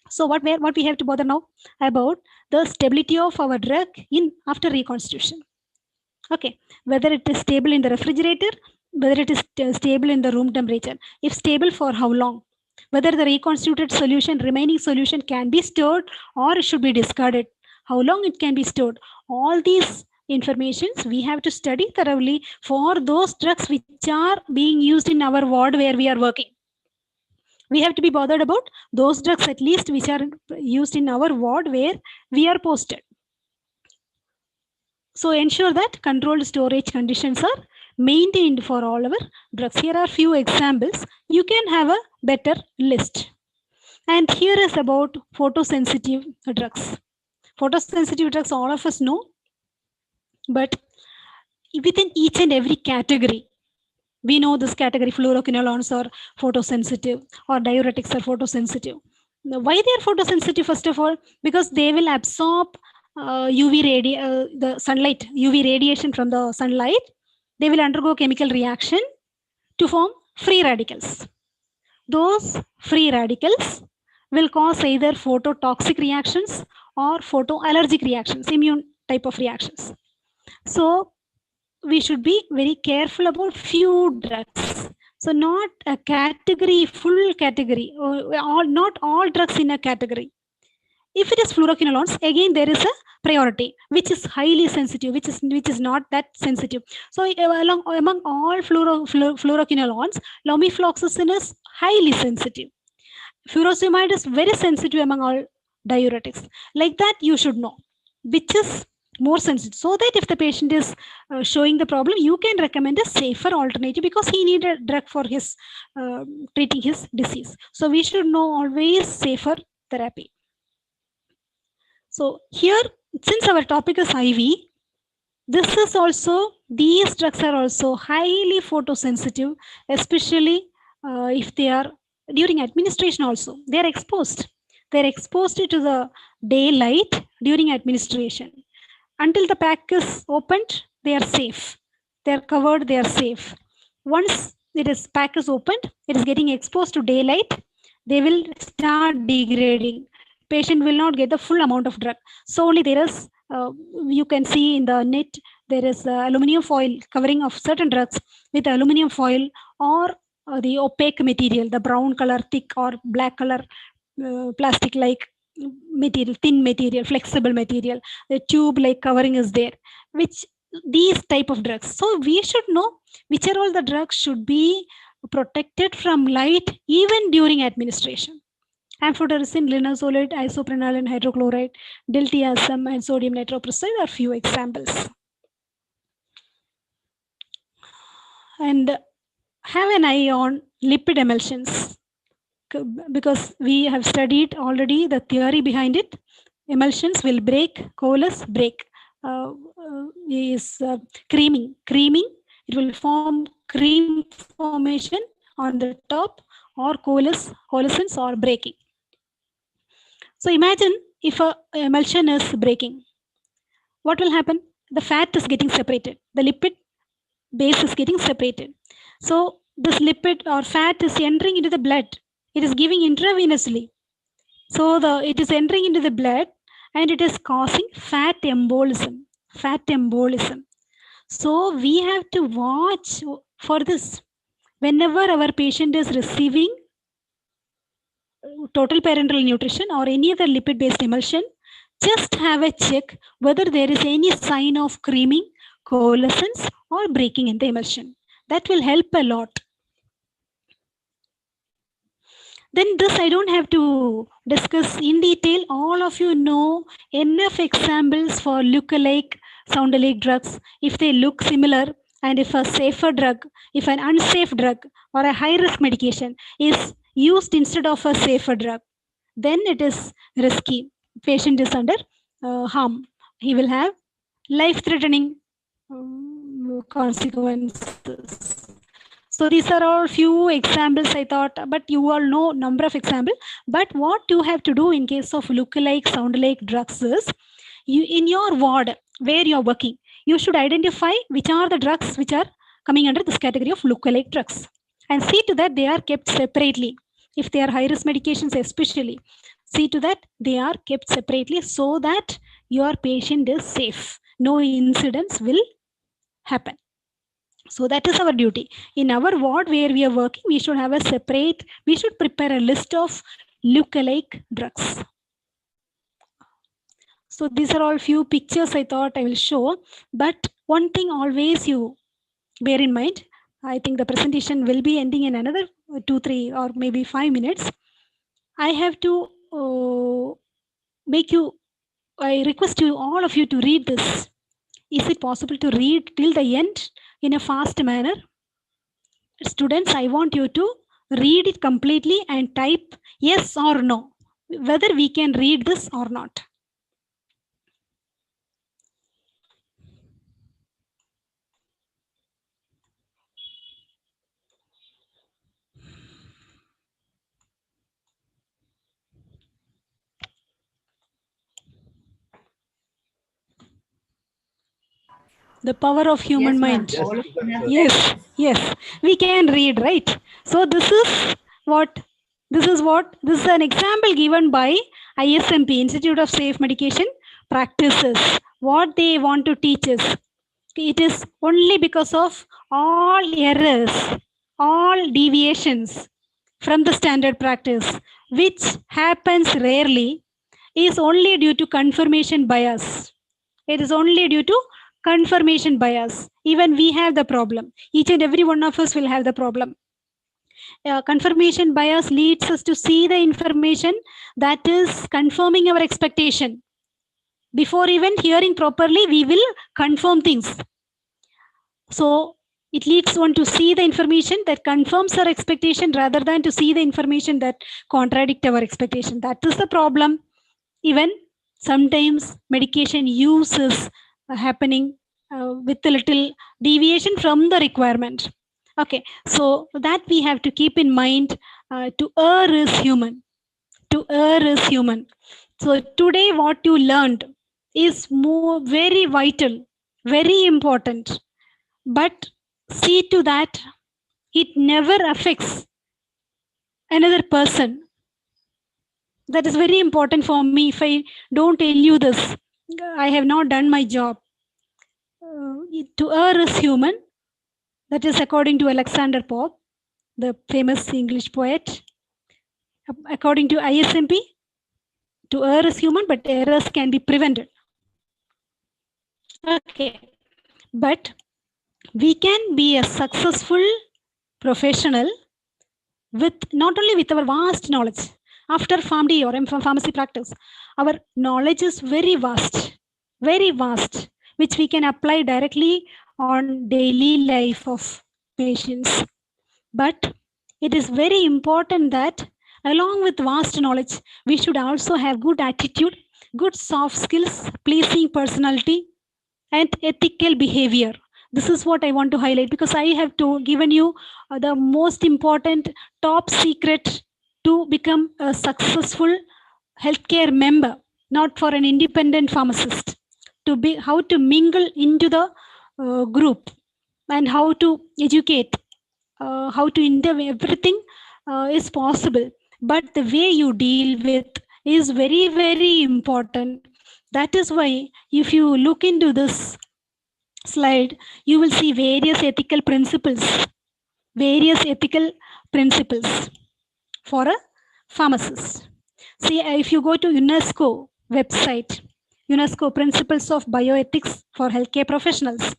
So what we have to bother now about the stability of our drug in after reconstitution. Okay, whether it is stable in the refrigerator, whether it is stable in the room temperature. If stable, for how long? Whether the reconstituted solution, remaining solution can be stored or it should be discarded. How long it can be stored. All these informations we have to study thoroughly for those drugs which are being used in our ward where we are working. We have to be bothered about those drugs at least which are used in our ward where we are posted. So ensure that controlled storage conditions are maintained for all our drugs. Here are few examples. You can have a better list. And here is about photosensitive drugs. Photosensitive drugs all of us know, but within each and every category, we know this category, fluoroquinolones are photosensitive or diuretics are photosensitive. Now, why they are photosensitive? First of all, because they will absorb the sunlight, UV radiation from the sunlight. They will undergo chemical reaction to form free radicals. Those free radicals will cause either phototoxic reactions or photoallergic reactions, immune type of reactions. So we should be very careful about few drugs. So not a category, full category, or not all drugs in a category. If it is fluoroquinolones, again there is a priority, which is highly sensitive, which is not that sensitive. So among all fluoroquinolones, lomifloxacin is highly sensitive. Furosemide is very sensitive among all diuretics. Like that, you should know which is more sensitive, so that if the patient is showing the problem, you can recommend a safer alternative because he needs a drug for his treating his disease. So we should know always safer therapy. So here, since our topic is IV, this is also, these drugs are also highly photosensitive, especially if they are during administration also. They are exposed. They are exposed to the daylight during administration. Until the pack is opened, they are safe. They are covered, they are safe. Once pack is opened, it is getting exposed to daylight, they will start degrading. Patient will not get the full amount of drug. So only there is, you can see in the net, there is aluminum foil covering of certain drugs with aluminum foil or the opaque material, the brown color thick or black color plastic like material, thin material, flexible material, the tube like covering is there, which these type of drugs. So we should know which are all the drugs should be protected from light even during administration. Amphotericin, linezolid, isoprenaline hydrochloride, diltiazem, and sodium nitroprusside are few examples. And have an eye on lipid emulsions, because we have studied already the theory behind it. Emulsions will break, coalesce, break. Is creaming. Creaming, it will form cream formation on the top, or coalescence or breaking. So imagine if a emulsion is breaking, what will happen? The fat is getting separated. The lipid base is getting separated. So this lipid or fat is entering into the blood. It is giving intravenously. So it is entering into the blood and it is causing fat embolism. Fat embolism. So we have to watch for this. Whenever our patient is receiving total parenteral nutrition or any other lipid-based emulsion, just have a check whether there is any sign of creaming, coalescence, or breaking in the emulsion. That will help a lot. Then this I don't have to discuss in detail. All of you know enough examples for look-alike, sound-alike drugs. If they look similar, and if a safer drug, if an unsafe drug or a high-risk medication is used instead of a safer drug, then it is risky. Patient is under harm. He will have life-threatening consequences. So these are all few examples I thought, but you all know number of examples. But what you have to do in case of look-alike, sound-alike drugs is, you in your ward where you are working, you should identify which are the drugs which are coming under this category of look-alike drugs, and see to that they are kept separately. If they are high-risk medications especially, see to that they are kept separately so that your patient is safe. No incidents will happen. So that is our duty. In our ward where we are working, we should have a separate, we should prepare a list of look-alike drugs. So these are all few pictures I thought I will show. But one thing always you bear in mind, I think the presentation will be ending in another 2, 3 or maybe 5 minutes. I have to I request you, all of you, to read this. Is it possible to read till the end in a fast manner? Students, I want you to read it completely and type yes or no, whether we can read this or not. The power of human
Yes, ma'am.
mind.
All of them have
Yes, yes, we can read, right? So this is an example given by ISMP, Institute of Safe Medication Practices. What they want to teach us, it is only because of all errors, all deviations from the standard practice, which happens rarely, is only due to confirmation bias. It is only due to confirmation bias. Even we have the problem. Each and every one of us will have the problem. Confirmation bias leads us to see the information that is confirming our expectation. Before even hearing properly, we will confirm things. So it leads one to see the information that confirms our expectation rather than to see the information that contradict our expectation. That is the problem. Even sometimes medication use is happening with a little deviation from the requirement. Okay, so that we have to keep in mind. To err is human. To err is human. So today what you learned is very vital, very important. But see to that it never affects another person. That is very important for me. If I don't tell you this, I have not done my job. To err is human. That is according to Alexander Pope, the famous English poet. According to ISMP, to err is human, but errors can be prevented. Okay, but we can be a successful professional with not only with our vast knowledge. After PharmD or pharmacy practice, our knowledge is very vast, which we can apply directly on daily life of patients. But it is very important that along with vast knowledge, we should also have good attitude, good soft skills, pleasing personality, and ethical behavior. This is what I want to highlight, because I have given you the most important top secret to become a successful healthcare member, not for an independent pharmacist. To be how to mingle into the group and how to educate, how to interview, everything is possible. But the way you deal with is very, very important. That is why if you look into this slide, you will see various ethical principles for a pharmacist. See, if you go to UNESCO website, UNESCO Principles of Bioethics for Healthcare Professionals,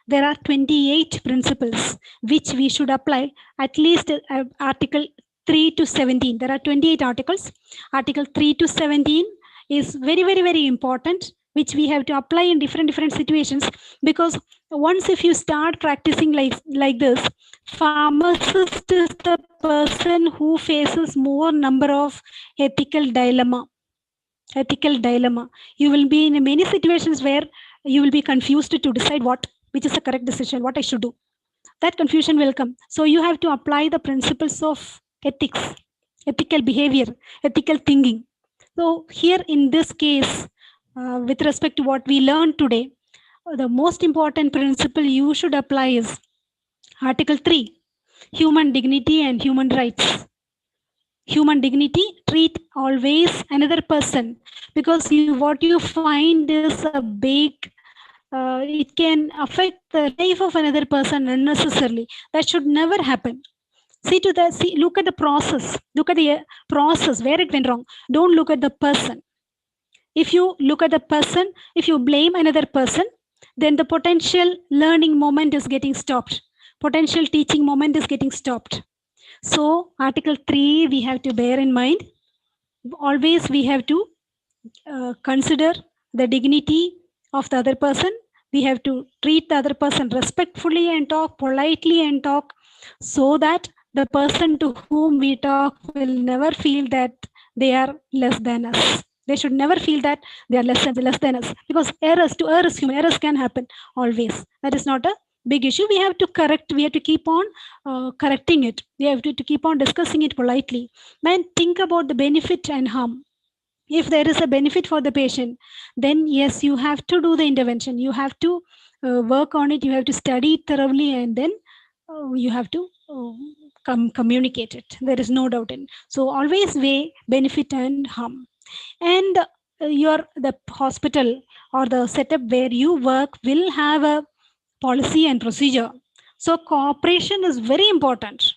there are 28 principles which we should apply, at least Article 3 to 17. There are 28 articles. Article 3 to 17 is very, very, very important, which we have to apply in different situations, because once if you start practicing like this, pharmacist is the person who faces more number of ethical dilemma. You will be in many situations where you will be confused to decide which is the correct decision, what I should do. That confusion will come. So you have to apply the principles of ethics, ethical behavior, ethical thinking. So here in this case, with respect to what we learned today, the most important principle you should apply is Article 3, human dignity and human rights. Human dignity, treat always another person, because what you find is a big, it can affect the life of another person unnecessarily. That should never happen. Look at the process. Look at the process where it went wrong. Don't look at the person. If you look at the person, if you blame another person, then the potential learning moment is getting stopped. Potential teaching moment is getting stopped. So Article 3, we have to bear in mind. Always we have to consider the dignity of the other person. We have to treat the other person respectfully and talk politely and talk, so that the person to whom we talk will never feel that they are less than us. They should never feel that they are less than us, because errors human, errors can happen always. That is not a big issue. We have to correct, we have to keep on correcting it. We have to keep on discussing it politely. Then think about the benefit and harm. If there is a benefit for the patient, then yes, you have to do the intervention. You have to work on it. You have to study it thoroughly, and then you have to communicate it. There is no doubt in. So always weigh benefit and harm. And the hospital or the setup where you work will have a policy and procedure. So cooperation is very important.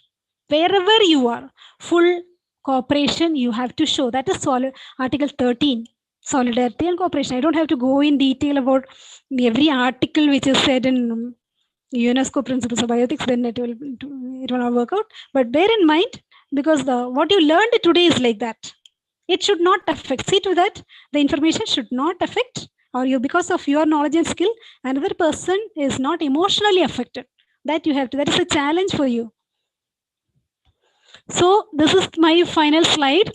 Wherever you are, full cooperation you have to show. That is Article 13, solidarity and cooperation. I don't have to go in detail about every article which is said in UNESCO Principles of Bioethics, then it will not work out. But bear in mind, because what you learned today is like that. It should not affect. See to that the information should not affect or you, because of your knowledge and skill, another person is not emotionally affected. That you have to, that is a challenge for you. So this is my final slide.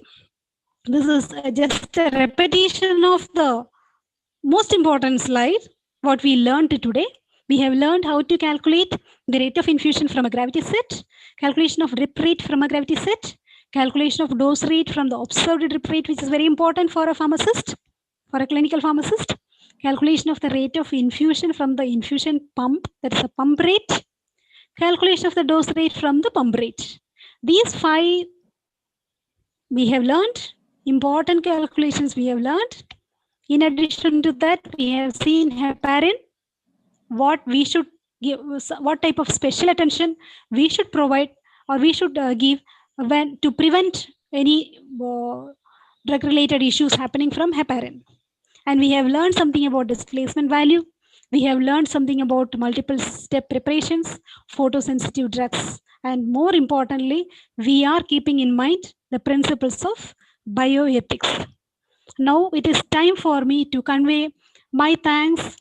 This is just a repetition of the most important slide, what we learned today. We have learned how to calculate the rate of infusion from a gravity set, calculation of drip rate from a gravity set, calculation of dose rate from the observed drip rate, which is very important for a pharmacist, for a clinical pharmacist, calculation of the rate of infusion from the infusion pump, that is a pump rate, calculation of the dose rate from the pump rate. These 5 we have learned, important calculations we have learned. In addition to that, we have seen heparin, what we should give, what type of special attention we should provide or we should give when to prevent any drug related issues happening from heparin. And we have learned something about displacement value. We have learned something about multiple step preparations, photosensitive drugs, and more importantly, we are keeping in mind the principles of bioethics. Now it is time for me to convey my thanks.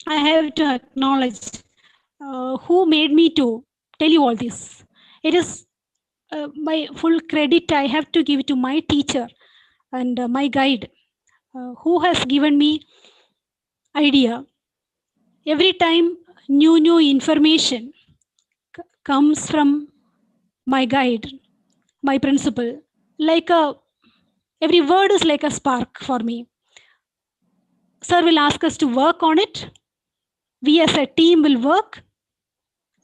I have to acknowledge who made me to tell you all this. It is my full credit I have to give to my teacher and my guide who has given me idea. Every time new information comes from my guide, my principal, like every word is like a spark for me. Sir will ask us to work on it. We as a team will work,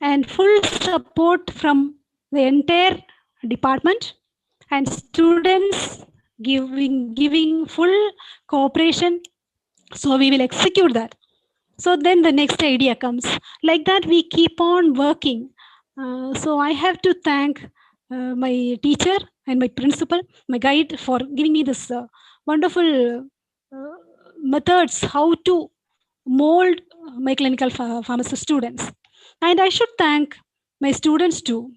and full support from the entire department and students giving full cooperation. So we will execute that. So then the next idea comes. Like that, we keep on working. So I have to thank my teacher and my principal, my guide, for giving me this wonderful methods how to mold my clinical pharmacy students. And I should thank my students too.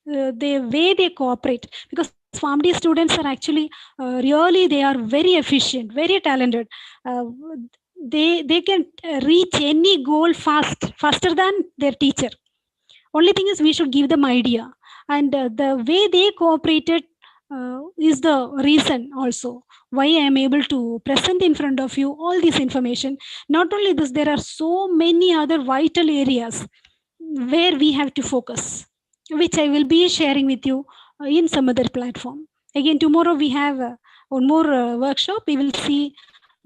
The way they cooperate, because PharmD students are actually really, they are very efficient, very talented. They can reach any goal faster than their teacher. Only thing is we should give them idea, and the way they cooperated is the reason also why I am able to present in front of you all this information. Not only this, there are so many other vital areas where we have to focus, which I will be sharing with you in some other platform. Again, tomorrow we have one more workshop. We will see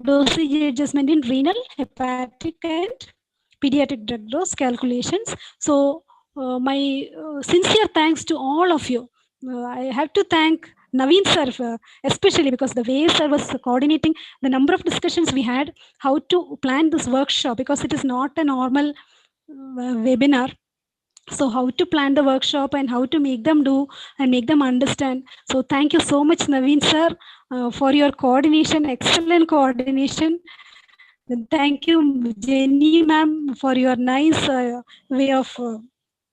dosage adjustment in renal, hepatic, and pediatric drug dose calculations. So my sincere thanks to all of you. I have to thank Naveen sir, especially because the way sir was coordinating the number of discussions we had, how to plan this workshop, because it is not a normal webinar. So how to plan the workshop and how to make them do and make them understand. So thank you so much, Naveen sir, for your coordination, excellent coordination. Thank you, Jenny ma'am, for your nice way of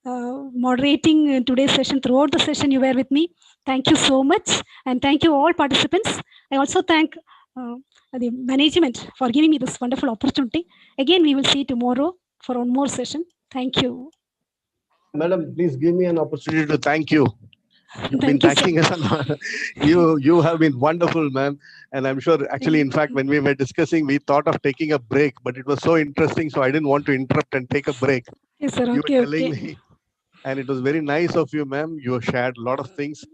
moderating today's session. Throughout the session, you were with me. Thank you so much. And thank you all participants. I also thank the management for giving me this wonderful opportunity. Again, we will see tomorrow for one more session. Thank you.
Madam, please give me an opportunity to thank you. You've been
Thank
thanking us a lot. You have been wonderful, ma'am. And I'm sure, actually, in fact, when we were discussing, we thought of taking a break, but it was so interesting, so I didn't want to interrupt and take a break.
Yes, sir.
You
Okay,
were telling
okay.
me, and it was very nice of you, ma'am. You shared a lot of things,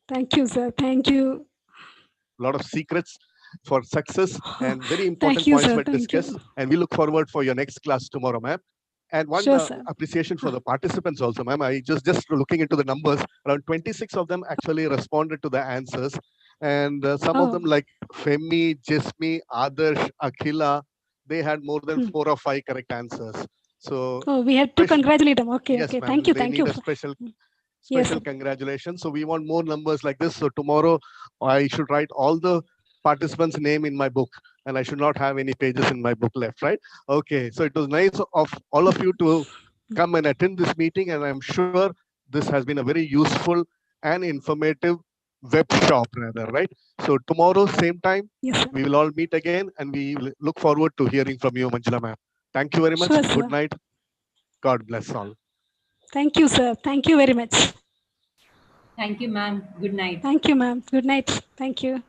Thank you, sir. Thank you.
a lot of secrets for success, and very
Thank
important
you,
points
sir.
were
Thank
discussed.
you.
And we look forward for your next class tomorrow, ma'am. And one
Sure, sir.
appreciation for the participants also, ma'am. I just looking into the numbers, around 26 of them actually responded to the answers. And some of them,
Oh,
like Femi, Jesmi, Adarsh, Akhila, they had more than 4 or 5 correct answers. So,
oh, we have to congratulate them. Okay,
yes,
okay.
ma'am,
Thank you.
they
Thank
need
you.
a special
Yes, sir.
congratulations. So we want more numbers like this. So tomorrow I should write all the participants' name in my book, and I should not have any pages in my book left, right? Okay. So it was nice of all of you to come and attend this meeting, and I'm sure this has been a very useful and informative web shop rather, right? So tomorrow, same time,
Yes, sir.
we will all meet again, and we will look forward to hearing from you, Manjula ma'am. Thank you very much.
Sure,
Good
sir.
night. God bless all.
Thank you, sir. Thank you very much.
Thank you, ma'am. Good night.
Thank you, ma'am. Good night. Thank you.